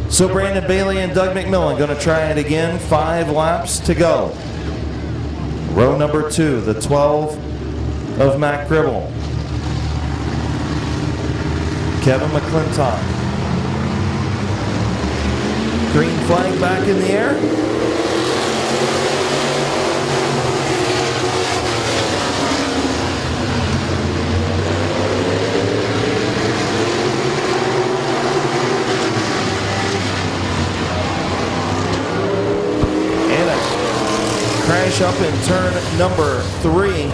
So Brandon Bailey and Doug McMillan going to try it again. 5 laps to go. Row number 2, the 12 of Matt Gribble. Kevin McClintock. Green flag back in the air. And a crash up in turn number 3.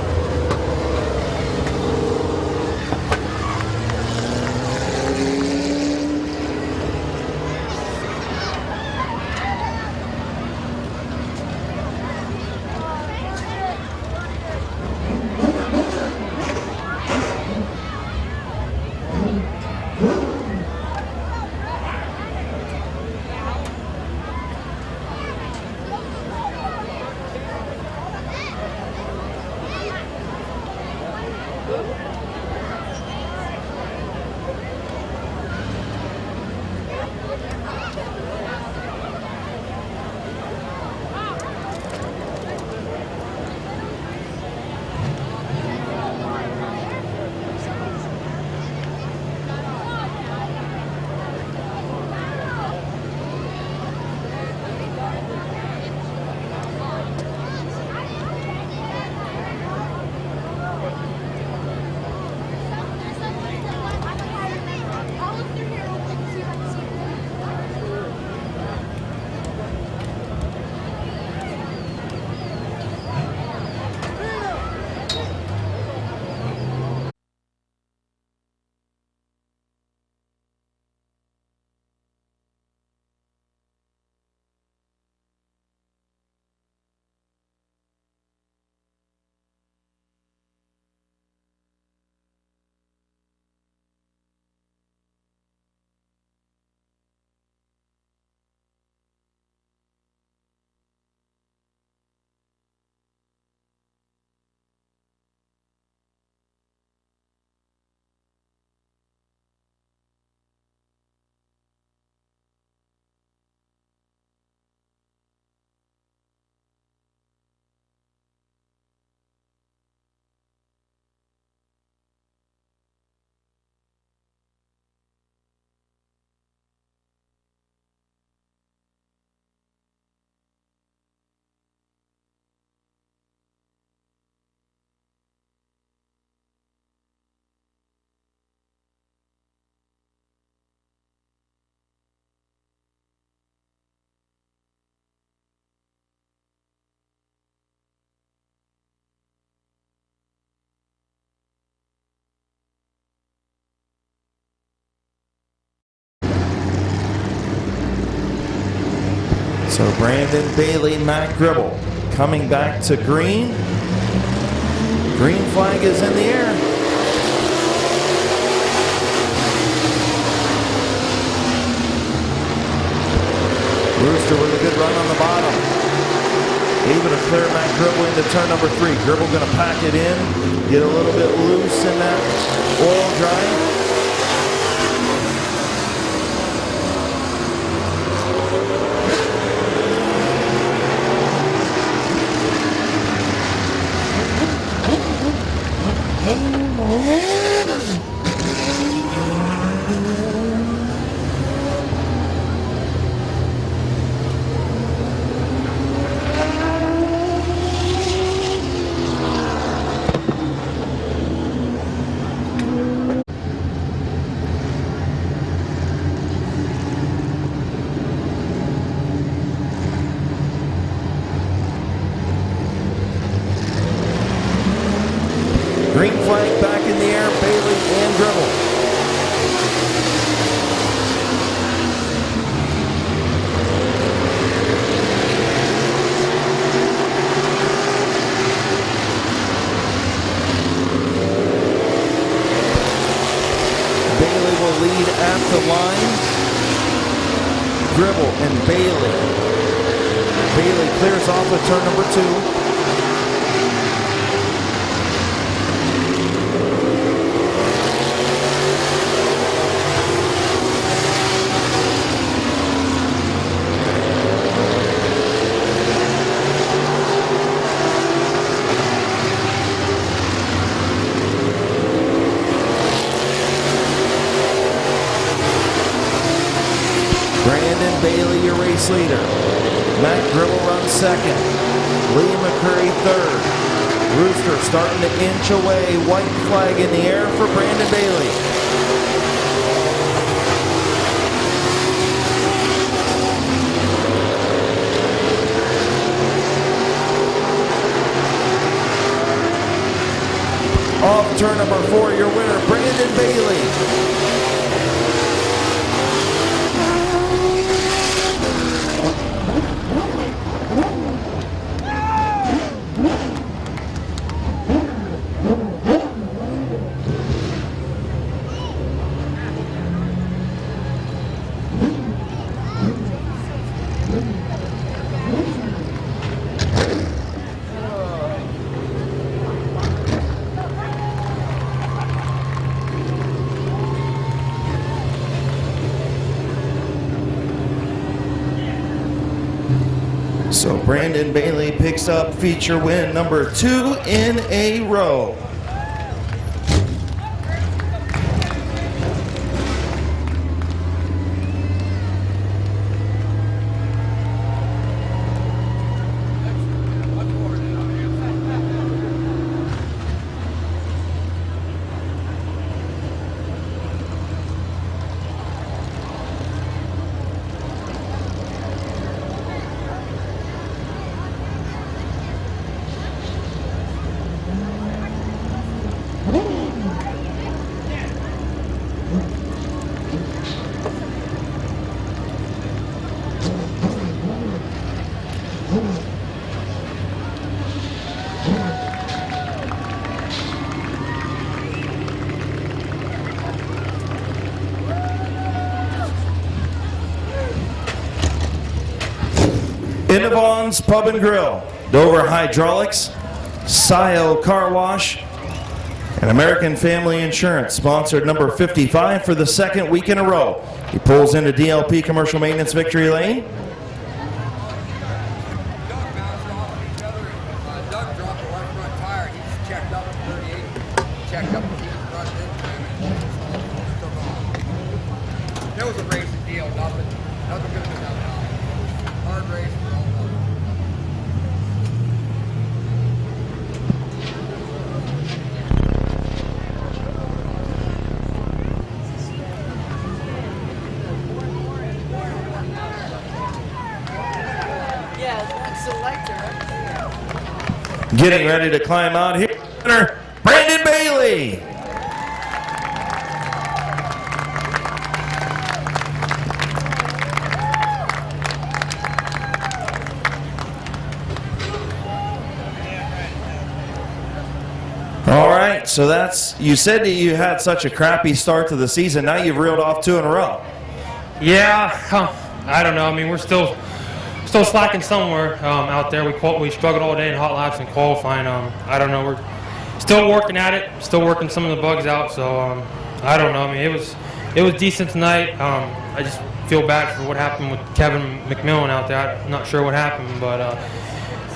So Brandon Bailey, Matt Gribble coming back to green. Green flag is in the air. Rooster with a good run on the bottom. Able to clear Matt Gribble into turn number 3. Gribble going to pack it in, get a little bit loose in that oil dry. Green flag back in the air, Bailey and Gribble. Bailey will lead at the line. Gribble and Bailey. Bailey clears off at turn number 2. Brandon Bailey, your race leader. Matt Gribble runs second. Lee McCurry third. Rooster starting to inch away. White flag in the air for Brandon Bailey. Off turn number 4, your winner, Brandon Bailey. So Brandon Bailey picks up feature win number 2 in a row. Innovan's Pub and Grill, Dover Hydraulics, Scio Car Wash, and American Family Insurance sponsored number 55 for the second week in a row. He pulls into DLP Commercial Maintenance Victory Lane. Doug dropped the left front tire. He just checked up at 38, checked up the front end. It was a racing deal. Nothing good to be done. Hard race. Getting ready to climb out here, Brandon Bailey. so you said that you had such a crappy start to the season. Now you've reeled off 2 in a row. Yeah, I don't know. I mean, we're still slacking somewhere out there. We struggled all day in hot laps and qualifying. I don't know. We're still working at it. Still working some of the bugs out. So I don't know. I mean, it was decent tonight. I just feel bad for what happened with Kevin McMillan out there. I'm not sure what happened, but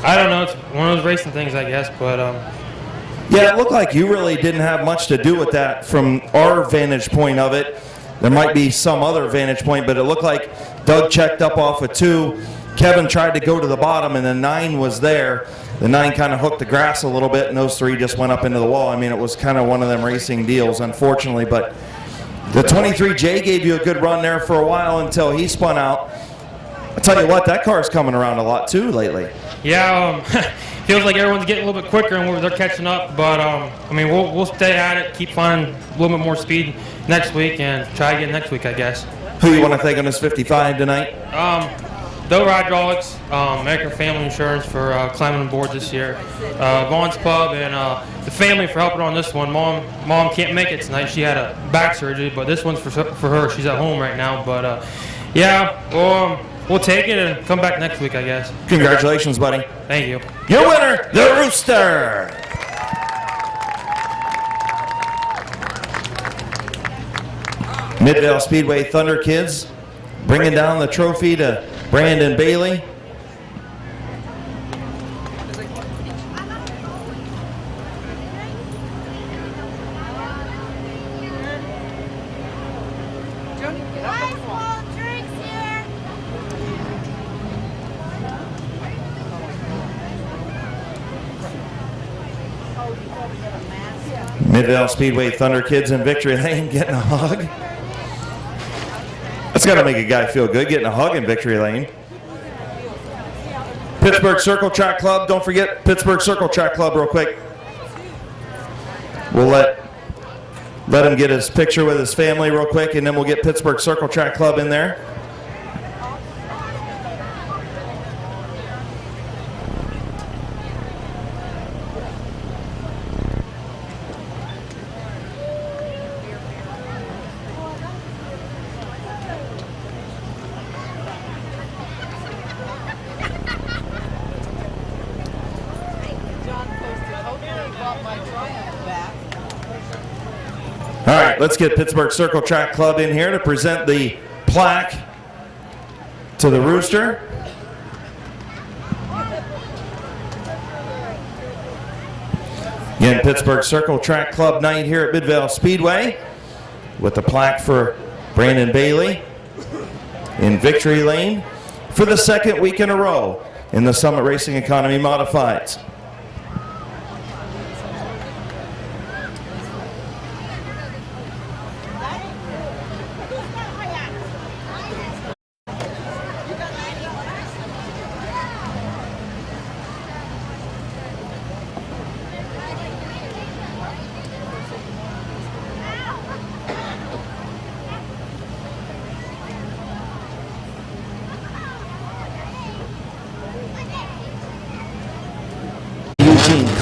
I don't know. It's one of those racing things, I guess. But yeah, it looked like you really didn't have much to do with that from our vantage point of it. There might be some other vantage point, but it looked like Doug checked up off of 2. Kevin tried to go to the bottom, and the 9 was there. The 9 kind of hooked the grass a little bit, and those 3 just went up into the wall. I mean, it was kind of one of them racing deals, unfortunately. But the 23J gave you a good run there for a while until he spun out. I tell you what, that car's coming around a lot too lately. yeah, feels like everyone's getting a little bit quicker and they're catching up. But I mean, we'll stay at it, keep finding a little bit more speed next week, and try again next week, I guess. Who you want to thank on this 55 tonight? Doe Hydraulics, American Family Insurance for climbing aboard this year, Vaughn's Pub, and the family for helping on this one. Mom can't make it tonight. She had a back surgery, but this one's for her. She's at home right now. But yeah, we'll take it and come back next week, I guess. Congratulations, buddy. Thank you. Your winner, the Rooster. Midvale Speedway Thunder Kids bringing down the trophy to Brandon Bailey. Midvale Speedway Thunder Kids in Victory Lane getting a hug. That's got to make a guy feel good, getting a hug in Victory Lane. Pittsburgh Circle Track Club. Don't forget Pittsburgh Circle Track Club real quick. We'll let him get his picture with his family real quick, and then we'll get Pittsburgh Circle Track Club in there. All right, let's get Pittsburgh Circle Track Club in here to present the plaque to the Rooster. Again, Pittsburgh Circle Track Club night here at Midvale Speedway with the plaque for Brandon Bailey in Victory Lane for the second week in a row in the Summit Racing Economy Modifieds.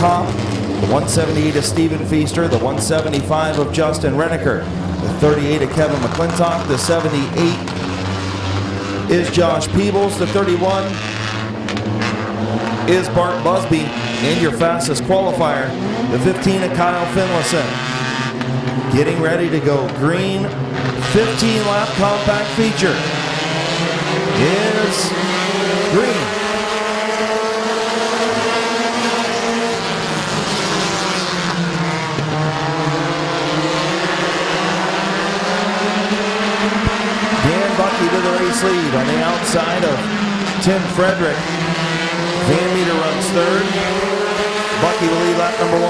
The 178 of Stephen Feaster, the 175 of Justin Renneker, the 38 of Kevin McClintock, the 78 is Josh Peebles, the 31 is Bart Busby, and your fastest qualifier, the 15 of Kyle Finlayson. Getting ready to go green, 15-lap compact feature is green. Bucky to the race lead on the outside of Tim Frederick. Van Meter runs third. Bucky will lead lap number 1.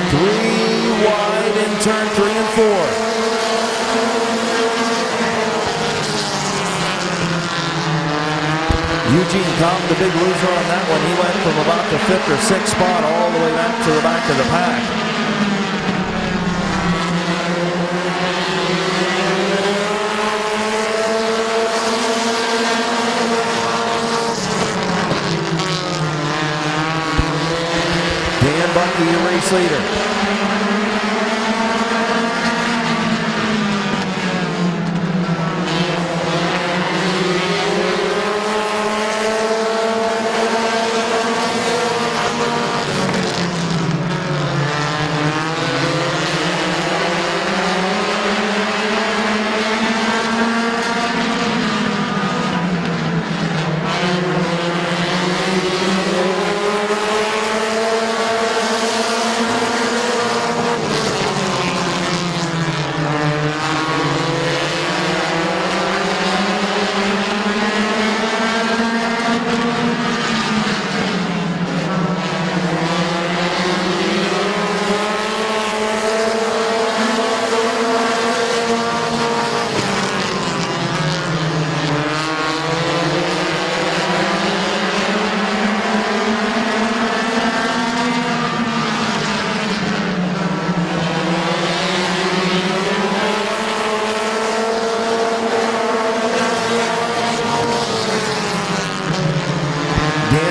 Three wide in turn 3 and 4. Eugene Comp, the big loser on that one. He went from about the 5th or 6th spot all the way back to the back of the pack. Bucky, your race leader.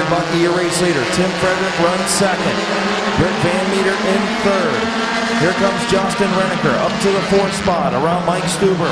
Bucky, your race leader. Tim Frederick runs second. Rick Van Meter in third. Here comes Justin Renneker up to the fourth spot around Mike Stuber.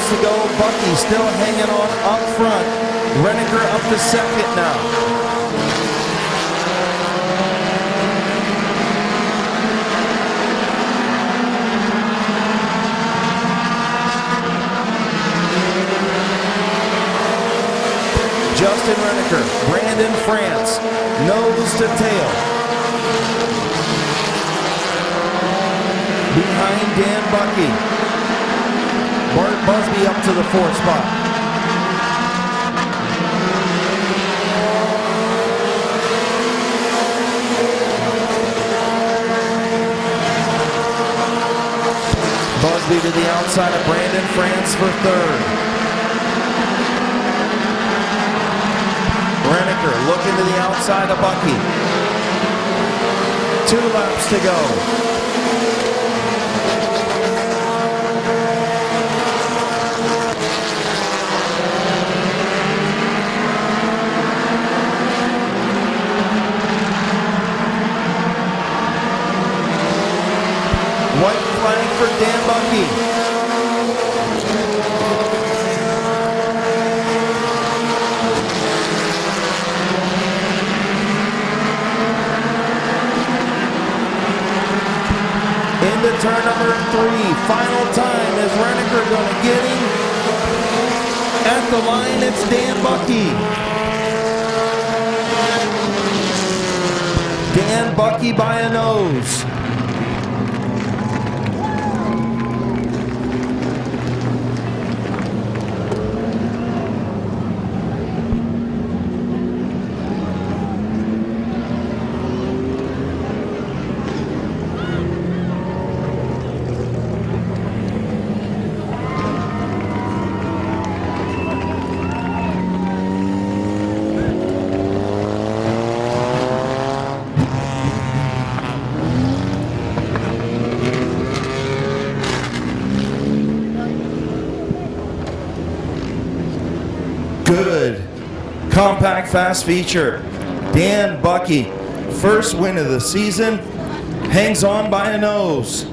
To go, Bucky still hanging on up front. Renneker up to second now. Justin Renneker, Brandon France, nose to tail. Behind Dan Bucky. Bart Busby up to the fourth spot. Busby to the outside of Brandon France for third. Renneker looking to the outside of Bucky. 2 laps to go. White flag for Dan Bucky. Into turn number 3. Final time. Is Renneker going to get him? At the line, it's Dan Bucky. Dan Bucky by a nose. Good. Compact fast feature. Dan Bucky, first win of the season, hangs on by a nose.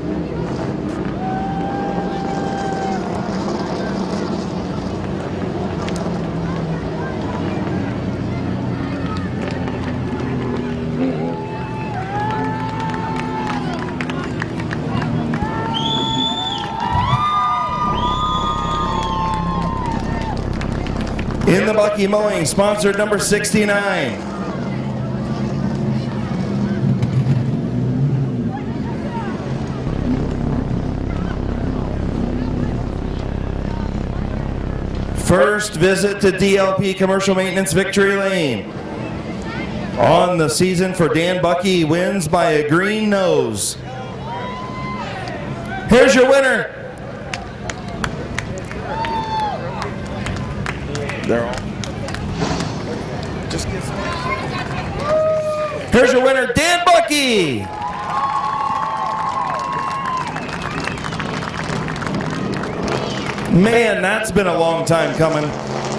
In the Bucky Mowing, sponsored number 69. First visit to DLP Commercial Maintenance Victory Lane. On the season for Dan Bucky, wins by a green nose. Here's your winner. Here's your winner, Dan Bucky. Man, that's been a long time coming.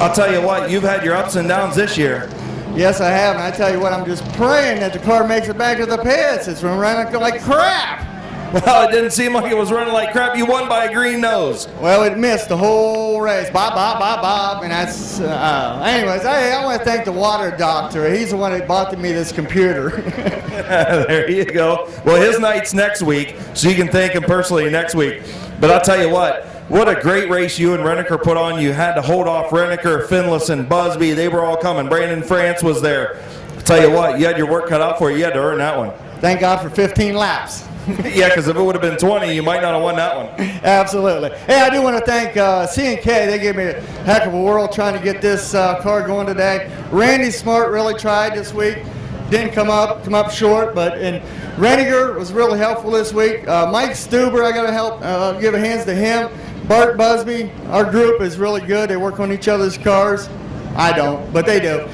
I'll tell you what, you've had your ups and downs this year. Yes, I have, and I tell you what, I'm just praying that the car makes it back to the pits. It's been running like crap. Well, it didn't seem like it was running like crap. You won by a green nose. Well, it missed the whole race. Bob, bob, bob, bob, and that's, anyways, I want to thank the water doctor. He's the one that bought me this computer. There you go. Well, his night's next week, so you can thank him personally next week. But I'll tell you what a great race you and Renneker put on. You had to hold off Renneker, Finlayson, Busby. They were all coming. Brandon France was there. I'll tell you what, you had your work cut out for you. You had to earn that one. Thank God for 15 laps. Yeah, because if it would have been 20, you might not have won that one. Absolutely. Hey, I do want to thank C&K. They gave me a heck of a whirl trying to get this car going today. Randy Smart really tried this week. Didn't come up short, and Renninger was really helpful this week. Mike Stuber, I got to help give a hands to him. Bart Busby, our group is really good. They work on each other's cars. I don't, but they do.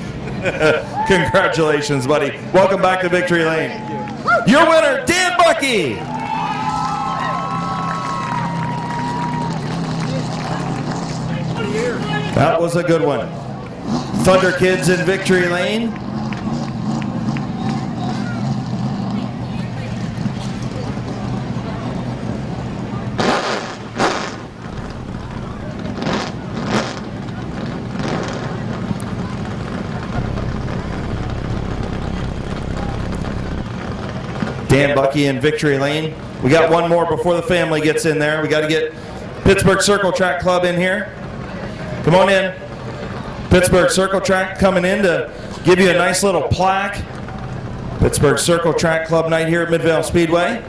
Congratulations, buddy. Welcome back to Victory Lane. Your winner, Dan Bucky. That was a good one. Thunder Kids in Victory Lane. Dan Bucky in Victory Lane. We got one more before the family gets in there. We got to get Pittsburgh Circle Track Club in here. Come on in. Pittsburgh Circle Track coming in to give you a nice little plaque. Pittsburgh Circle Track Club night here at Midvale Speedway.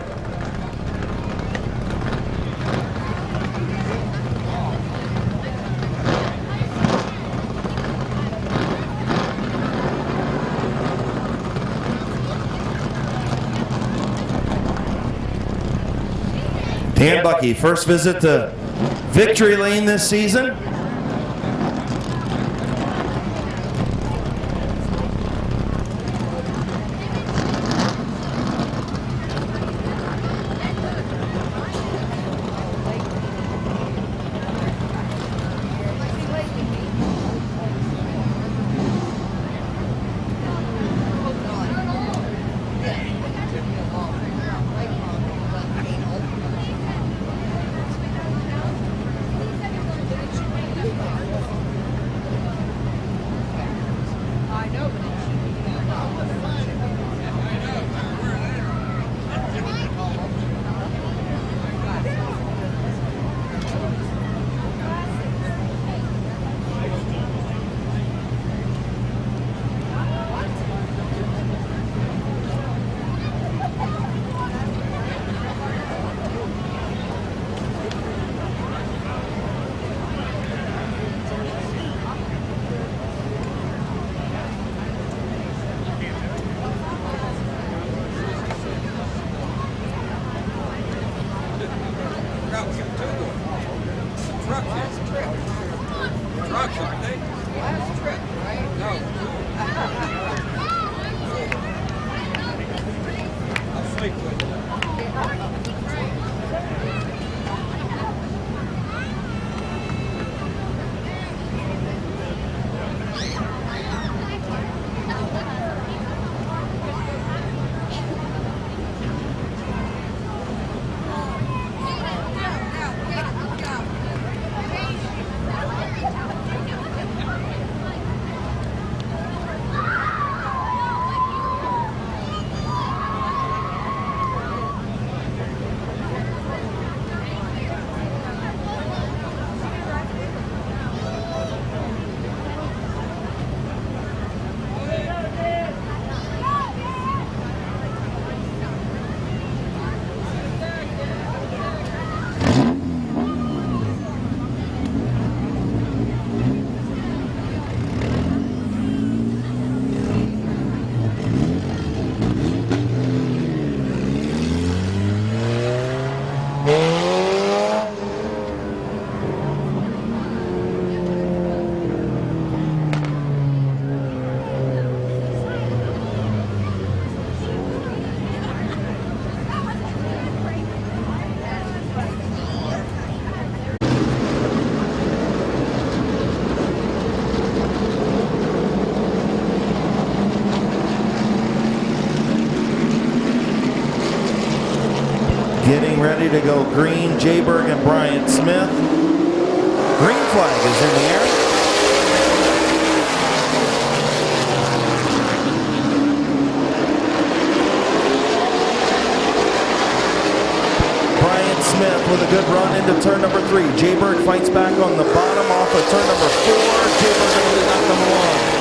Dan Bucky, first visit to Victory Lane this season. Getting ready to go green, Jayberg and Bryant Smith. Green flag is in the air. Bryant Smith with a good run into turn number 3. Jayberg fights back on the bottom off of turn number 4. Jayberg going to lead lap number 1.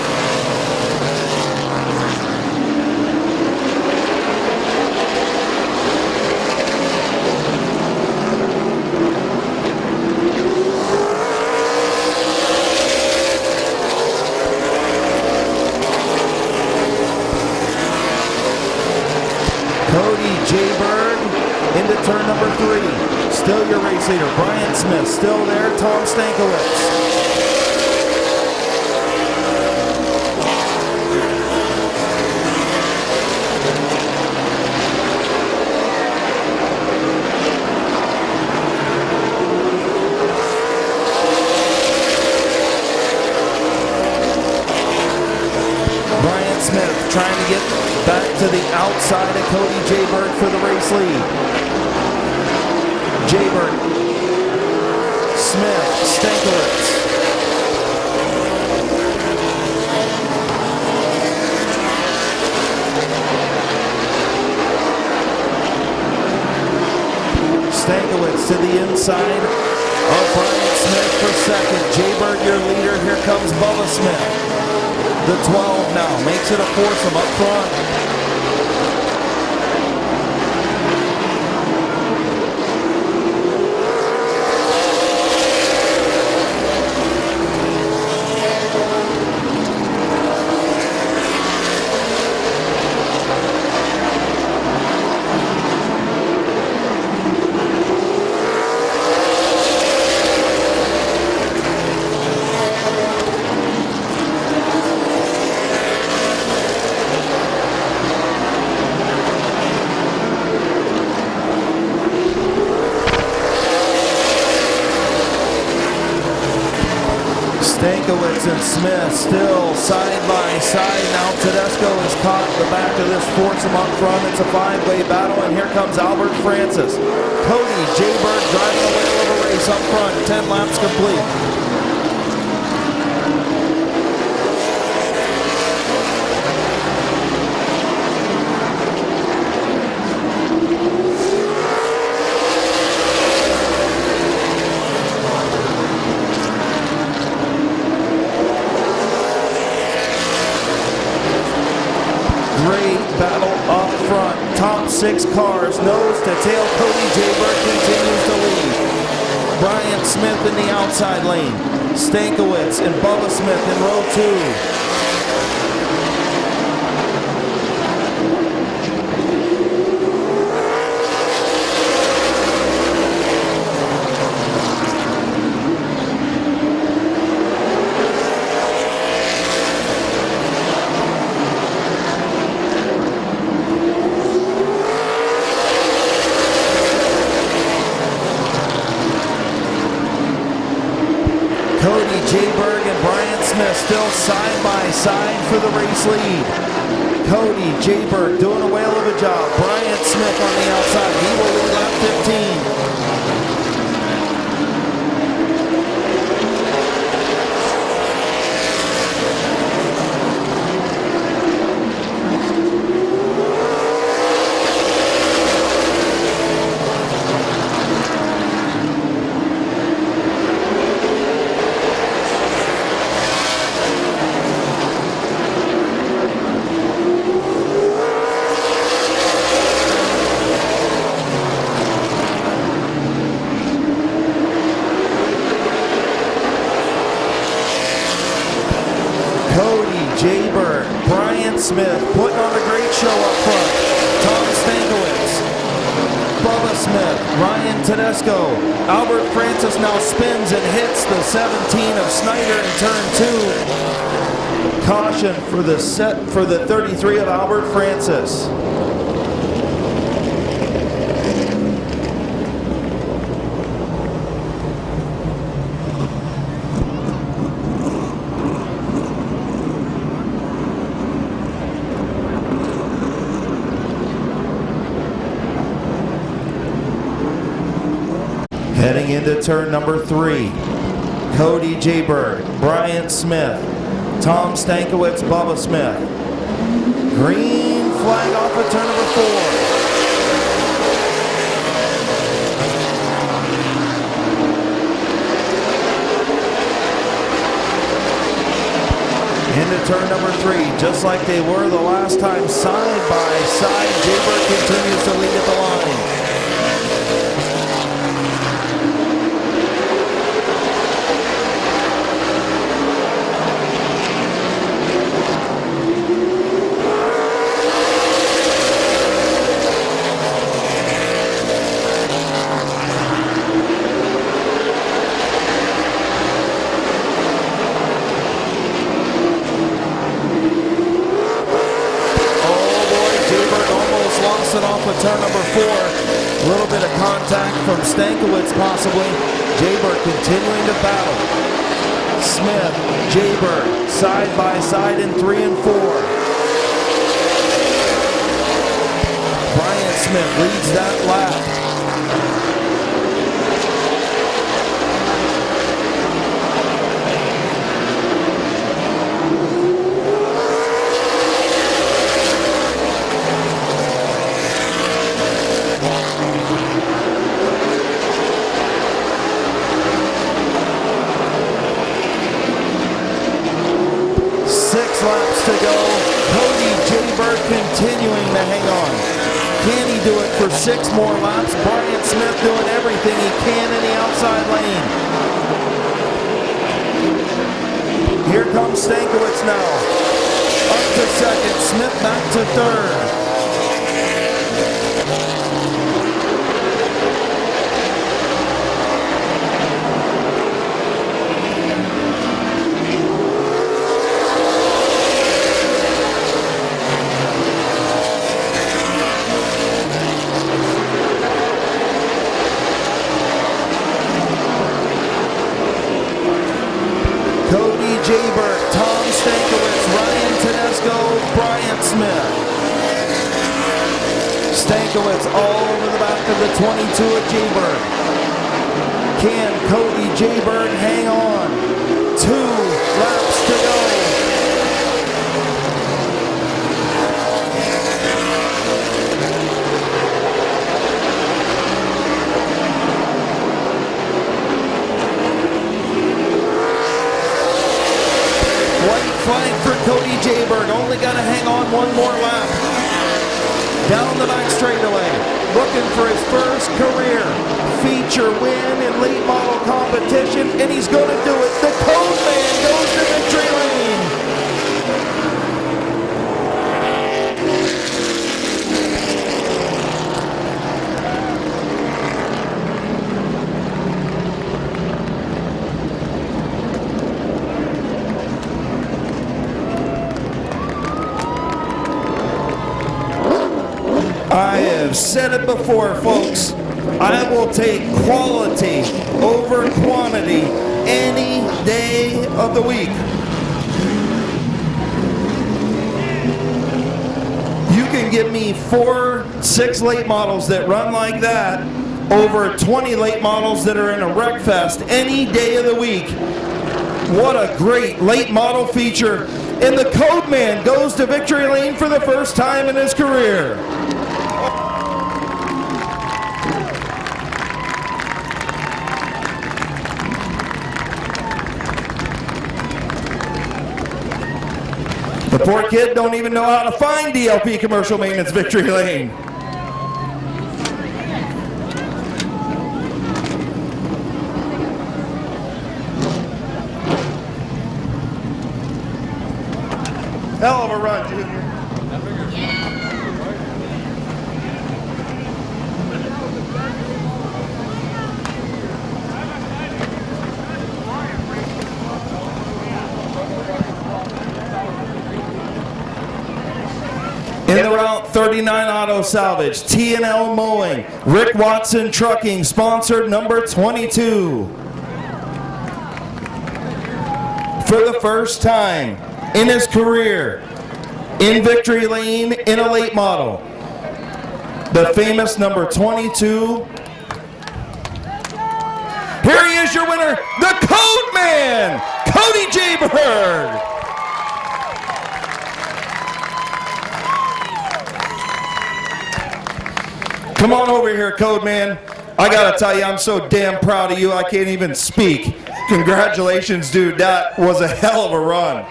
Jayberg into turn number 3. Still your race leader, Bryant Smith. Still there, Tom Stankiewicz. Bryant Smith trying to get back to the outside of Cody Jayberg for the race lead. Jayberg, Smith, Stankiewicz. Stankiewicz to the inside of Bryant Smith for second. Jayberg, your leader. Here comes Bubba Smith. The 12 now makes it a foursome up front. Stankiewicz and Smith still side by side. Now Tedesco has caught the back of this foursome up front. It's a five-way battle, and here comes Albert Francis. Cody Jayberg driving a whale of a race up front. 10 laps complete. Great battle up front. Top 6 cars, nose to tail. Cody Jayberg continues to lead. Bryant Smith in the outside lane. Stankiewicz and Bubba Smith in row 2. Cody Jayberg and Bryant Smith still side by side for the race lead. Cody Jayberg doing a whale of a job. Bryant Smith on the outside. He will lead lap 15. Cody Jayberg, Bryant Smith putting on a great show up front. Tom Stankiewicz, Bubba Smith, Ryan Tedesco. Albert Francis now spins and hits the 17 of Snyder in turn 2. Caution for the 33 of Albert Francis. Heading into turn number 3, Cody Jayberg, Bryant Smith, Tom Stankiewicz, Bubba Smith. Green flag off of turn number 4. Into turn number 3, just like they were the last time, side by side. Jayberg continues to lead at the line. Off of turn number 4. A little bit of contact from Stankiewicz possibly. Jayberg continuing to battle. Smith, Jayberg, side by side in 3 and 4. Bryant Smith leads that lap. Laps to go. Cody Jayberg continuing to hang on. Can he do it for 6 more laps? Bryant Smith doing everything he can in the outside lane. Here comes Stankiewicz now. Up to second. Smith back to third. Jayberg, Tom Stankiewicz, Ryan Tedesco, Bryant Smith. Stankiewicz all over the back of the 22 of Jayberg. Can Cody Jayberg hang on? 2 laps to go. Flag for Cody Jayberg, only got to hang on 1 more lap. Down the back straightaway, looking for his first career feature win in late model competition, and he's going to do it. The Code Man goes to victory lane. I have said it before, folks. I will take quality over quantity any day of the week. You can give me 4, 6 late models that run like that over 20 late models that are in a wreck fest any day of the week. What a great late model feature. And the Code Man goes to victory lane for the first time in his career. The poor kid don't even know how to find DLP Commercial Maintenance victory lane. Hell of a run, Junior. In the route, 39 Auto Salvage, T&L Mowing, Rick Watson Trucking, sponsored number 22. For the first time in his career, in victory lane in a late model, the famous number 22, is your winner, the Code Man, Cody Jaybird. Come on over here, Code Man. I gotta tell you, I'm so damn proud of you, I can't even speak. Congratulations, dude. That was a hell of a run.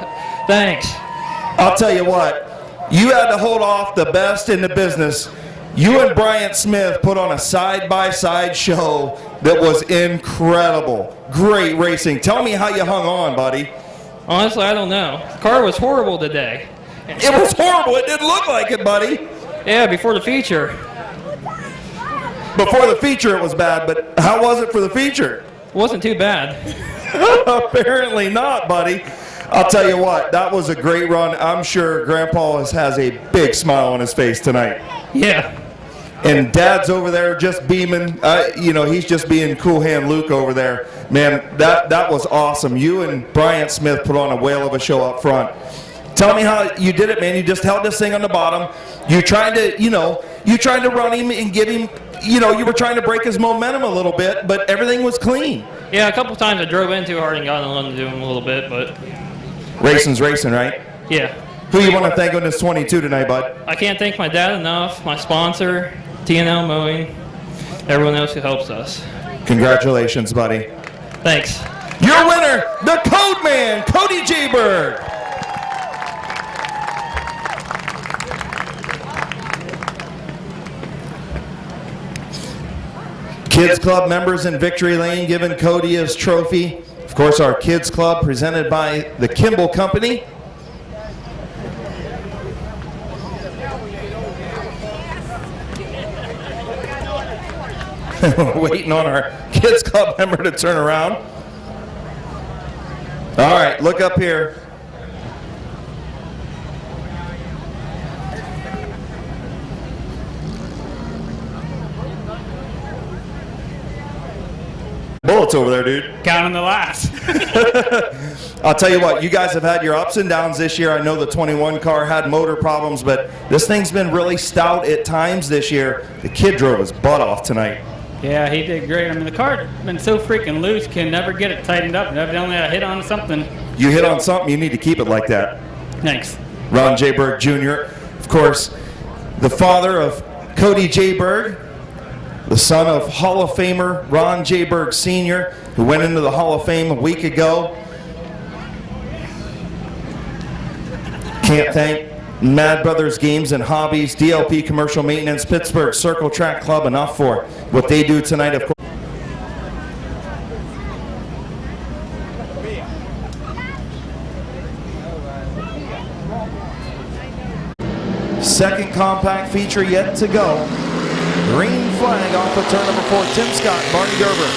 Thanks. I'll tell you what, you had to hold off the best in the business. You and Bryant Smith put on a side-by-side show that was incredible. Great racing. Tell me how you hung on, buddy. Honestly, I don't know. The car was horrible today. It was horrible. It didn't look like it, buddy. Yeah, before the feature. Before the feature, it was bad, but how was it for the feature? It wasn't too bad. Apparently not, buddy. I'll tell you what, that was a great run. I'm sure Grandpa has a big smile on his face tonight. Yeah. And Dad's over there just beaming. He's just being Cool Hand Luke over there. Man, that was awesome. You and Bryant Smith put on a whale of a show up front. Tell me how you did it, man. You just held this thing on the bottom. You tried to run him and give him, you were trying to break his momentum a little bit, but everything was clean. Yeah, a couple times I drove in too hard and got on to do him a little bit, but... Racing's racing, right? Yeah. Who you want to thank on this 22 tonight, bud? I can't thank my dad enough, my sponsor, T&L Mowing, everyone else who helps us. Congratulations, buddy. Thanks. Your winner, the Code Man, Cody Jaybird. Kids Club members in Victory Lane giving Cody his trophy. Of course, our Kids Club presented by the Kimball Company. We're waiting on our Kids Club member to turn around. All right, look up here. Bullets over there, dude. Counting the laps. I'll tell you what, you guys have had your ups and downs this year. I know the 21 car had motor problems, but this thing's been really stout at times this year. The kid drove his butt off tonight. Yeah, he did great. I mean, the car's been so freaking loose, can never get it tightened up. Evidently, I hit on something. You hit on something, you need to keep it like that. Thanks. Ron Jayberg Jr., of course, the father of Cody Jayberg, the son of Hall of Famer Ron Jayberg Sr., who went into the Hall of Fame a week ago. Can't thank Mad Brothers Games and Hobbies, DLP Commercial Maintenance, Pittsburgh Circle Track Club enough for what they do tonight, of course. Second compact feature yet to go. Green flag off of turn number 4. Tim Scott, Barney Gerber.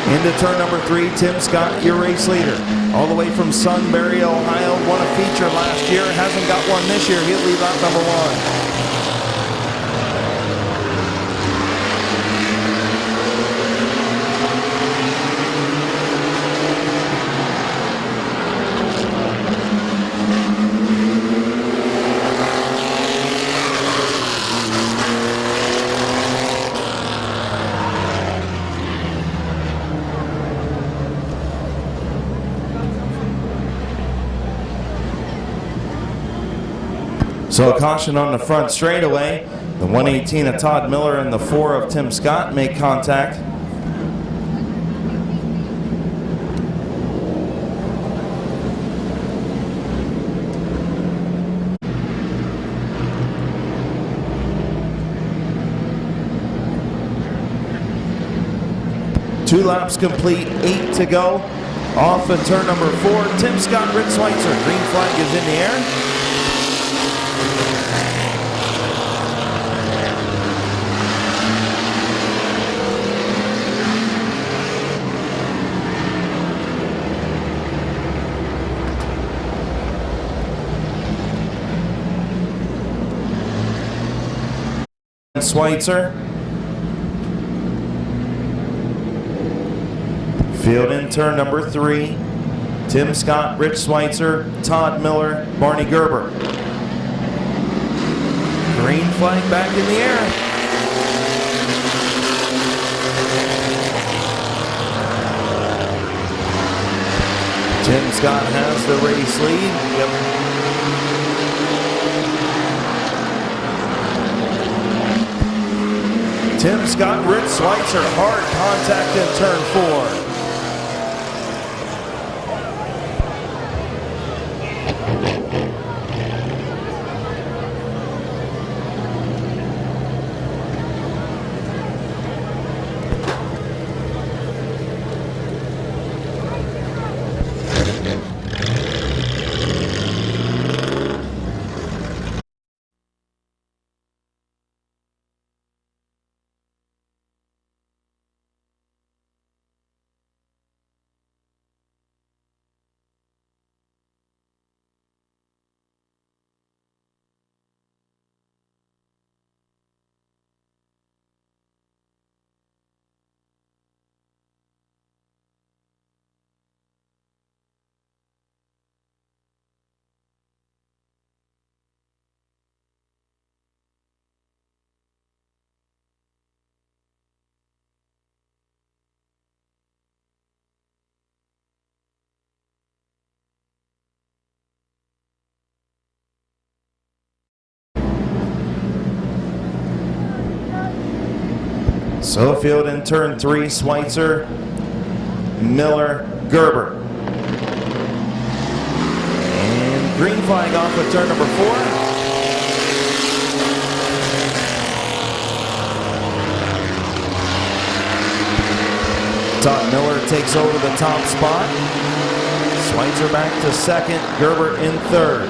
Into turn number 3, Tim Scott, your race leader. All the way from Sunbury, Ohio. Won a feature last year. Hasn't got one this year. He'll lead lap number 1. So a caution on the front straightaway. The 118 of Todd Miller and the 4 of Tim Scott make contact. Two laps complete, 8 to go. Off of turn number 4, Tim Scott, Rick Schweitzer. Green flag is in the air. Schweitzer. Field in turn number 3. Tim Scott, Rich Schweitzer, Todd Miller, Barney Gerber. Green flag back in the air. Tim Scott has the race lead. Tim Scott, Rich Schweitzer, hard contact in turn 4. Sofield in turn 3, Schweitzer, Miller, Gerber. And green flag off of turn number 4. Todd Miller takes over the top spot. Schweitzer back to second, Gerber in third.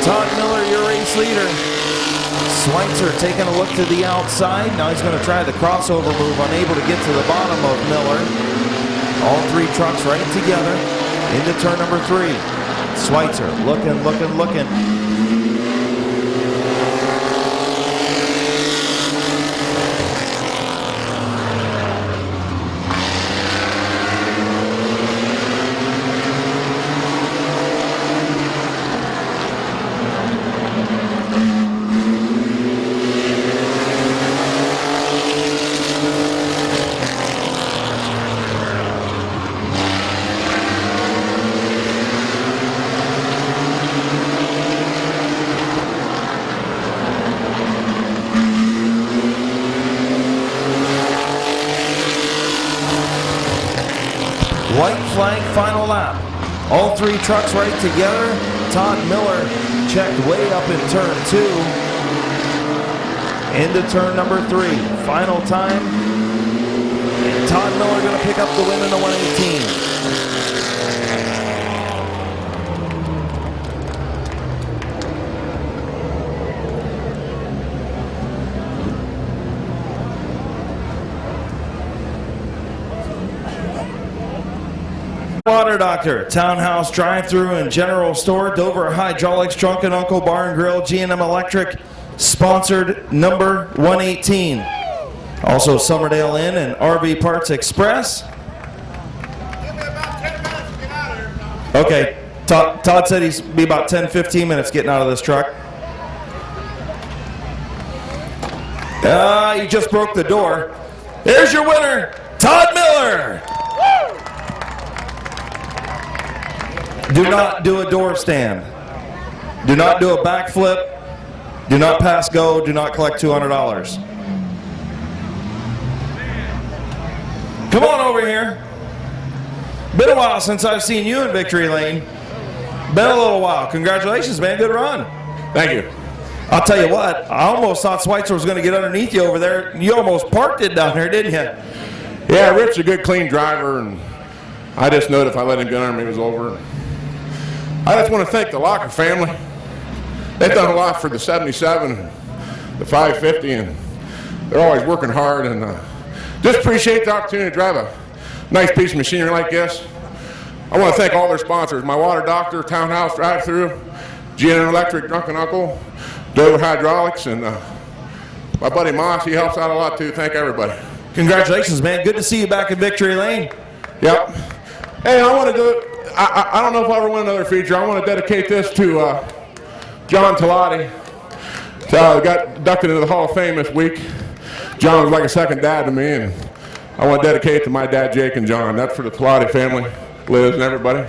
Todd Miller, your race leader. Schweitzer taking a look to the outside. Now he's going to try the crossover move, unable to get to the bottom of Miller. All 3 trucks right together into turn number 3. Schweitzer looking, looking, looking. White flag, final lap. All 3 trucks right together. Todd Miller checked way up in turn 2. Into turn number 3. Final time. And Todd Miller going to pick up the win in the 118. Water Doctor, Townhouse Drive-Thru and General Store, Dover Hydraulics, Drunken Uncle Bar and Grill, G&M Electric, sponsored number 118. Also Summerdale Inn and RV Parts Express. Give me about 10 minutes to get out of here. Okay, Todd said he's be about 10-15 minutes getting out of this truck. You just broke the door. There's your winner, Todd Miller. Do not do a door stand. Do not do a backflip. Do not pass go. Do not collect $200. Come on over here. Been a while since I've seen you in victory lane. Been a little while. Congratulations, man. Good run. Thank you. I'll tell you what, I almost thought Schweitzer was going to get underneath you over there. You almost parked it down there, didn't you? Yeah, Rip's a good, clean driver, and I just know that if I let him get under me, it was over. I just want to thank the Locker family. They've done a lot for the 77, the 550, and they're always working hard, and just appreciate the opportunity to drive a nice piece of machinery like this. I want to thank all their sponsors, my Water Doctor, Townhouse Drive-Thru, GN Electric, Drunken Uncle, Dover Hydraulics, and my buddy Moss. He helps out a lot too. Thank everybody. Congratulations, man. Good to see you back in victory lane. Yep. Hey, I want to do, I don't know if I'll ever win another feature. I want to dedicate this to John Talati. Got inducted into the Hall of Fame this week. John was like a second dad to me, and I want to dedicate it to my dad, Jake, and John. That's for the Talati family, Liz, and everybody.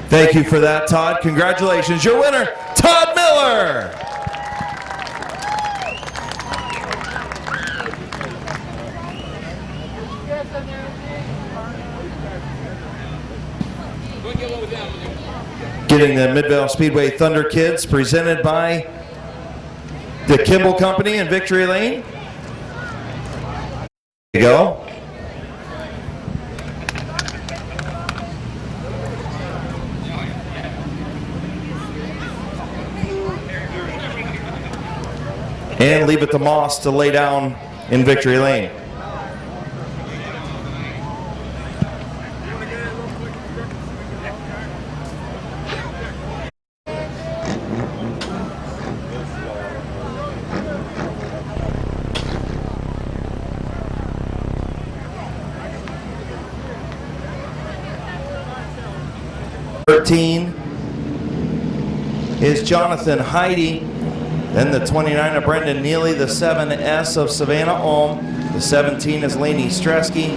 Thank you for that, Todd. Congratulations. Your winner, Todd Miller. Getting the Midvale Speedway Thunder Kids presented by the Kimball Company in Victory Lane. There you go. And leave it to Moss to lay down in Victory Lane. Is Jonathan Heidi, then the 29 of Brendan Neely, the 7S of Savannah Ohm, the 17 is Laney Stresky,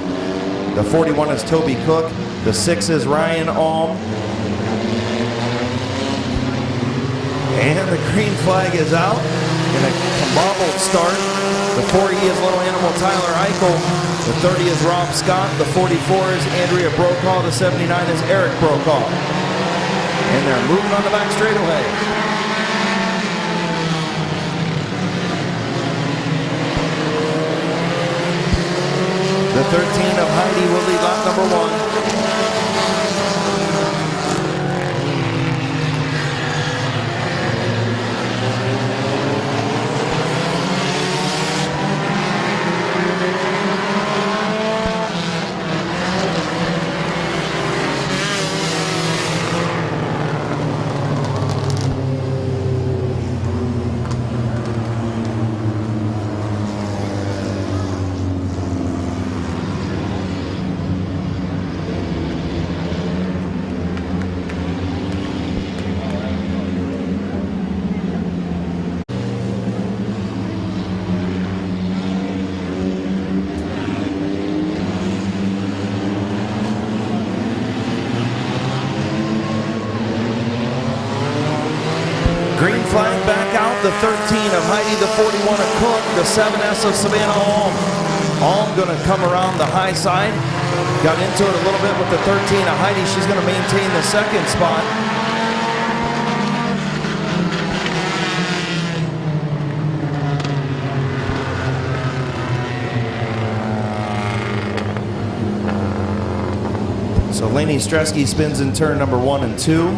the 41 is Toby Cook, the 6 is Ryan Ohm, and the green flag is out in a combobbled start. The 40 is Little Animal Tyler Eichel, the 30 is Rob Scott, the 44 is Andrea Brokaw, the 79 is Eric Brokaw. And they're moving on the back straightaway. The 13 of Heidi will lead lap number 1. Green flag back out, the 13 of Heidi, the 41 of Cook, the 7S of Savannah Ohm. Ohm gonna come around the high side. Got into it a little bit with the 13 of Heidi. She's gonna maintain the second spot. So Laney Stresky spins in turn number 1 and 2.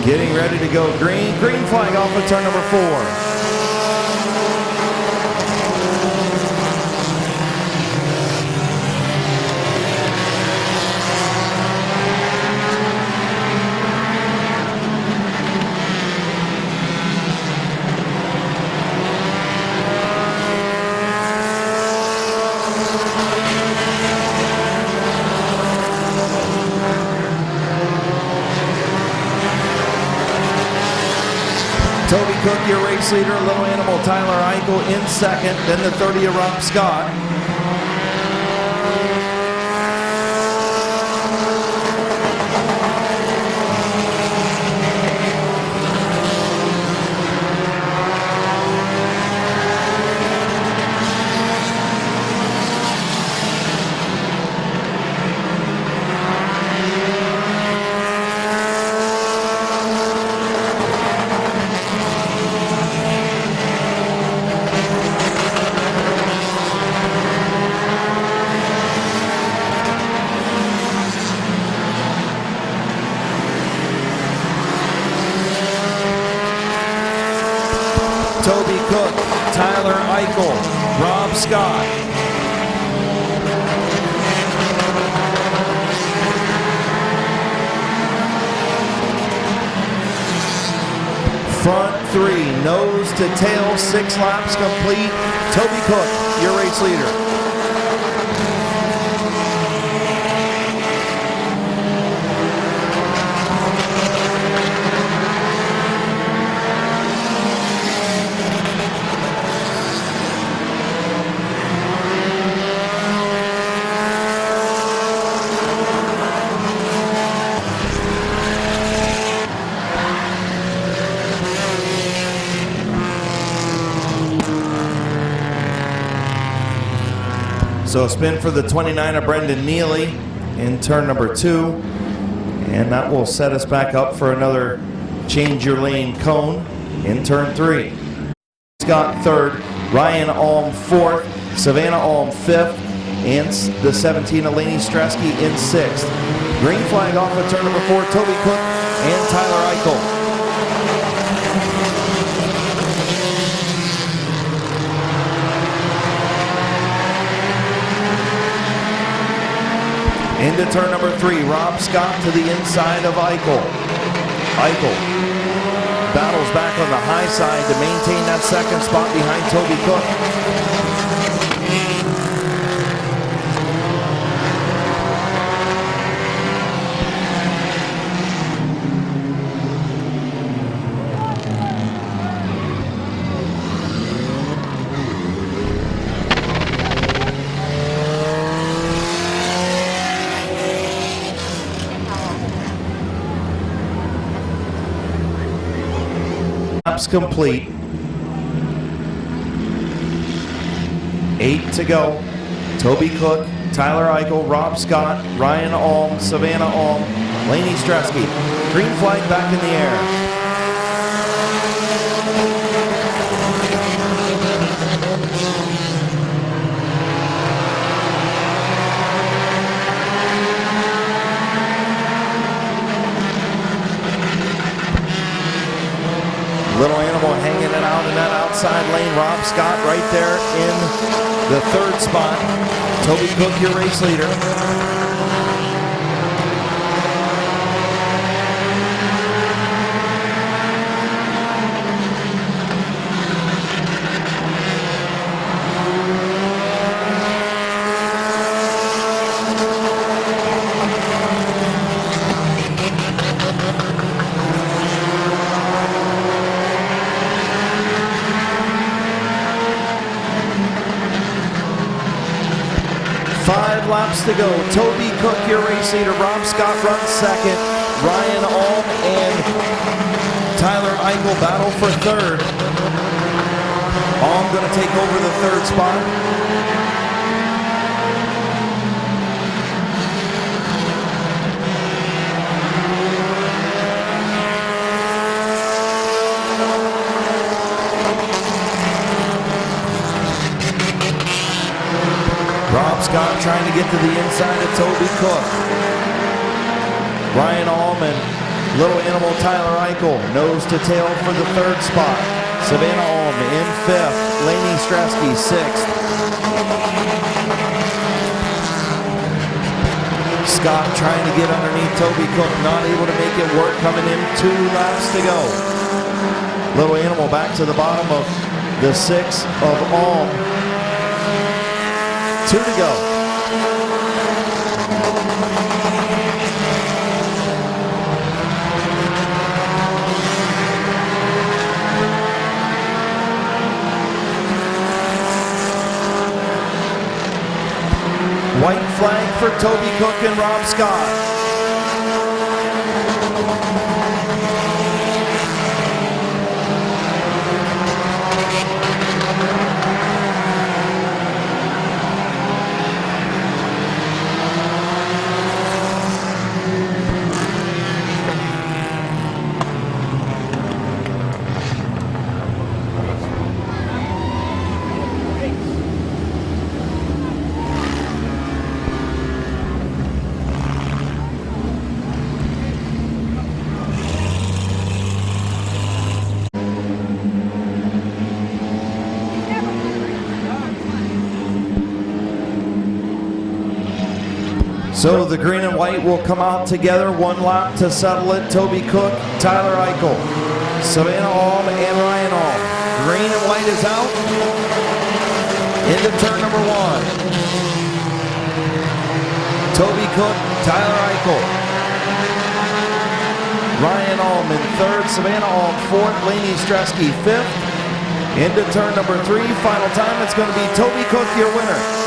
Getting ready to go green. Green flag off of turn number 4. Toby Cook, your race leader. Little Animal Tyler Eichel in second. Then the 30 of Rob Scott. Toby Cook, Tyler Eichel, Rob Scott. Front three, nose to tail, 6 laps complete. Toby Cook, your race leader. So a spin for the 29 of Brendan Neely in turn number 2. And that will set us back up for another change your lane cone in turn 3. Scott 3rd, Ryan Alm 4th, Savannah Alm 5th, and the 17 of Laney Stresky in 6th. Green flag off of turn number 4, Toby Cook and Tyler Eichel. Into turn number 3, Rob Scott to the inside of Eichel. Eichel battles back on the high side to maintain that second spot behind Toby Cook. Laps complete. 8 to go. Toby Cook, Tyler Eichel, Rob Scott, Ryan Alm, Savannah Alm, Laney Stresky. Green flag back in the air. Little Animal hanging it out in that outside lane. Rob Scott right there in the 3rd spot. Toby Cook, your race leader. Laps to go. Toby Cook, your race leader. Rob Scott runs 2nd. Ryan Alm and Tyler Eichel battle for 3rd. Alm going to take over the 3rd spot. Rob Scott trying to get to the inside of Toby Cook. Ryan Alm and Little Animal Tyler Eichel nose to tail for the 3rd spot. Savannah Alm in 5th. Laney Stresky 6th. Scott trying to get underneath Toby Cook, not able to make it work, coming in 2 laps to go. Little Animal back to the bottom of the 6 of Alm. 2 to go. White flag for Toby Cook and Rob Scott. So the green and white will come out together, one lap to settle it. Toby Cook, Tyler Eichel, Savannah Alm, and Ryan Alm. Green and white is out. Into turn number 1. Toby Cook, Tyler Eichel. Ryan Alm in 3rd, Savannah Alm 4th, Lainey Stresky 5th. Into turn number 3, final time, it's going to be Toby Cook, your winner.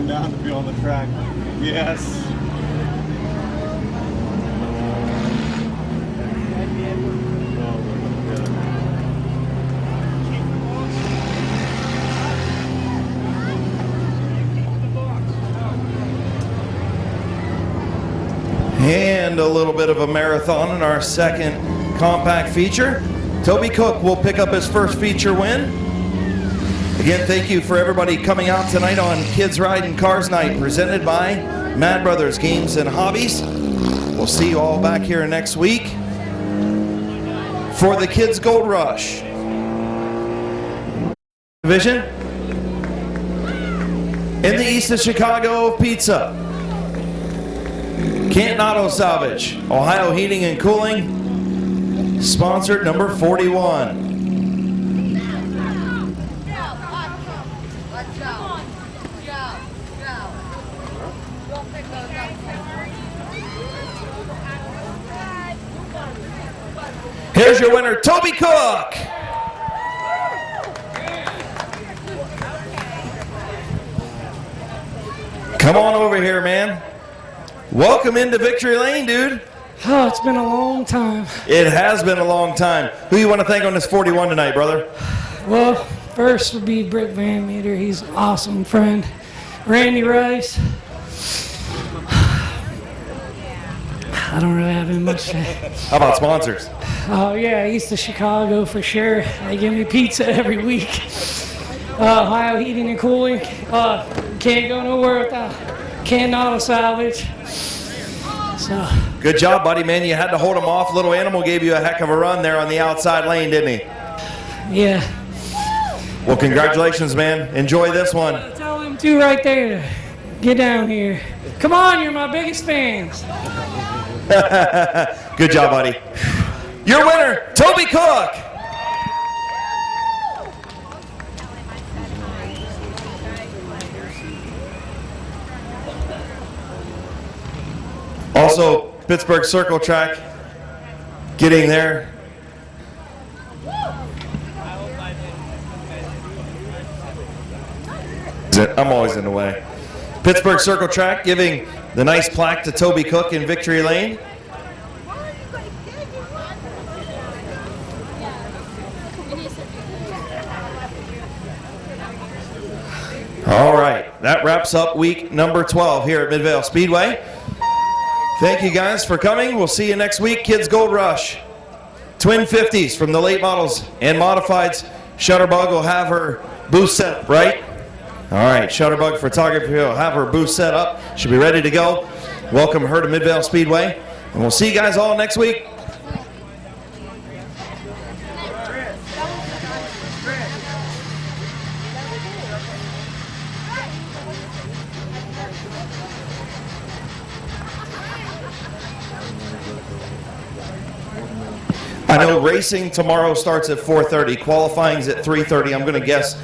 Down to be on the track. Yes. And a little bit of a marathon in our second compact feature. Toby Cook will pick up his first feature win. Again, thank you for everybody coming out tonight on Kids Riding Cars Night, presented by Mad Brothers Games and Hobbies. We'll see you all back here next week for the Kids Gold Rush division. In the east of Chicago, pizza. Canton Auto Salvage, Ohio Heating and Cooling, sponsored number 41. Here's your winner, Toby Cook. Come on over here, man. Welcome into Victory Lane, dude. Oh, it's been a long time. It has been a long time. Who you want to thank on this 41 tonight, brother? Well, first would be Brick Van Meter. He's an awesome friend. Randy Rice. I don't really have any much to say. How about sponsors? Oh, yeah, east of Chicago for sure. They give me pizza every week. Ohio Heating and Cooling. Can't go nowhere without Canton Auto Salvage. So. Good job, buddy, man. You had to hold him off. Little Animal gave you a heck of a run there on the outside lane, didn't he? Yeah. Well, congratulations, man. Enjoy this one. Tell them two right there to get down here. Come on, you're my biggest fans. Good job, buddy. Your winner, Toby Cook. Also, Pittsburgh Circle Track getting there. I'm always in the way. Pittsburgh Circle Track giving the nice plaque to Toby Cook in Victory Lane. All right, that wraps up week number 12 here at Midvale Speedway. Thank you guys for coming. We'll see you next week. Kids Gold Rush. Twin 50s from the late models and modifieds. Shutterbug will have her booth set, right? All right, Shutterbug Photography will have her booth set up. She'll be ready to go. Welcome her to Midvale Speedway. And we'll see you guys all next week. I know racing tomorrow starts at 4:30. Qualifying's at 3:30. I'm going to guess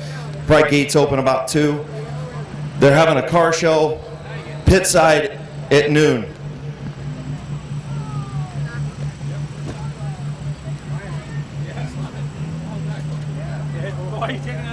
probably gates open about 2. They're having a car show pit side at noon. Why are you taking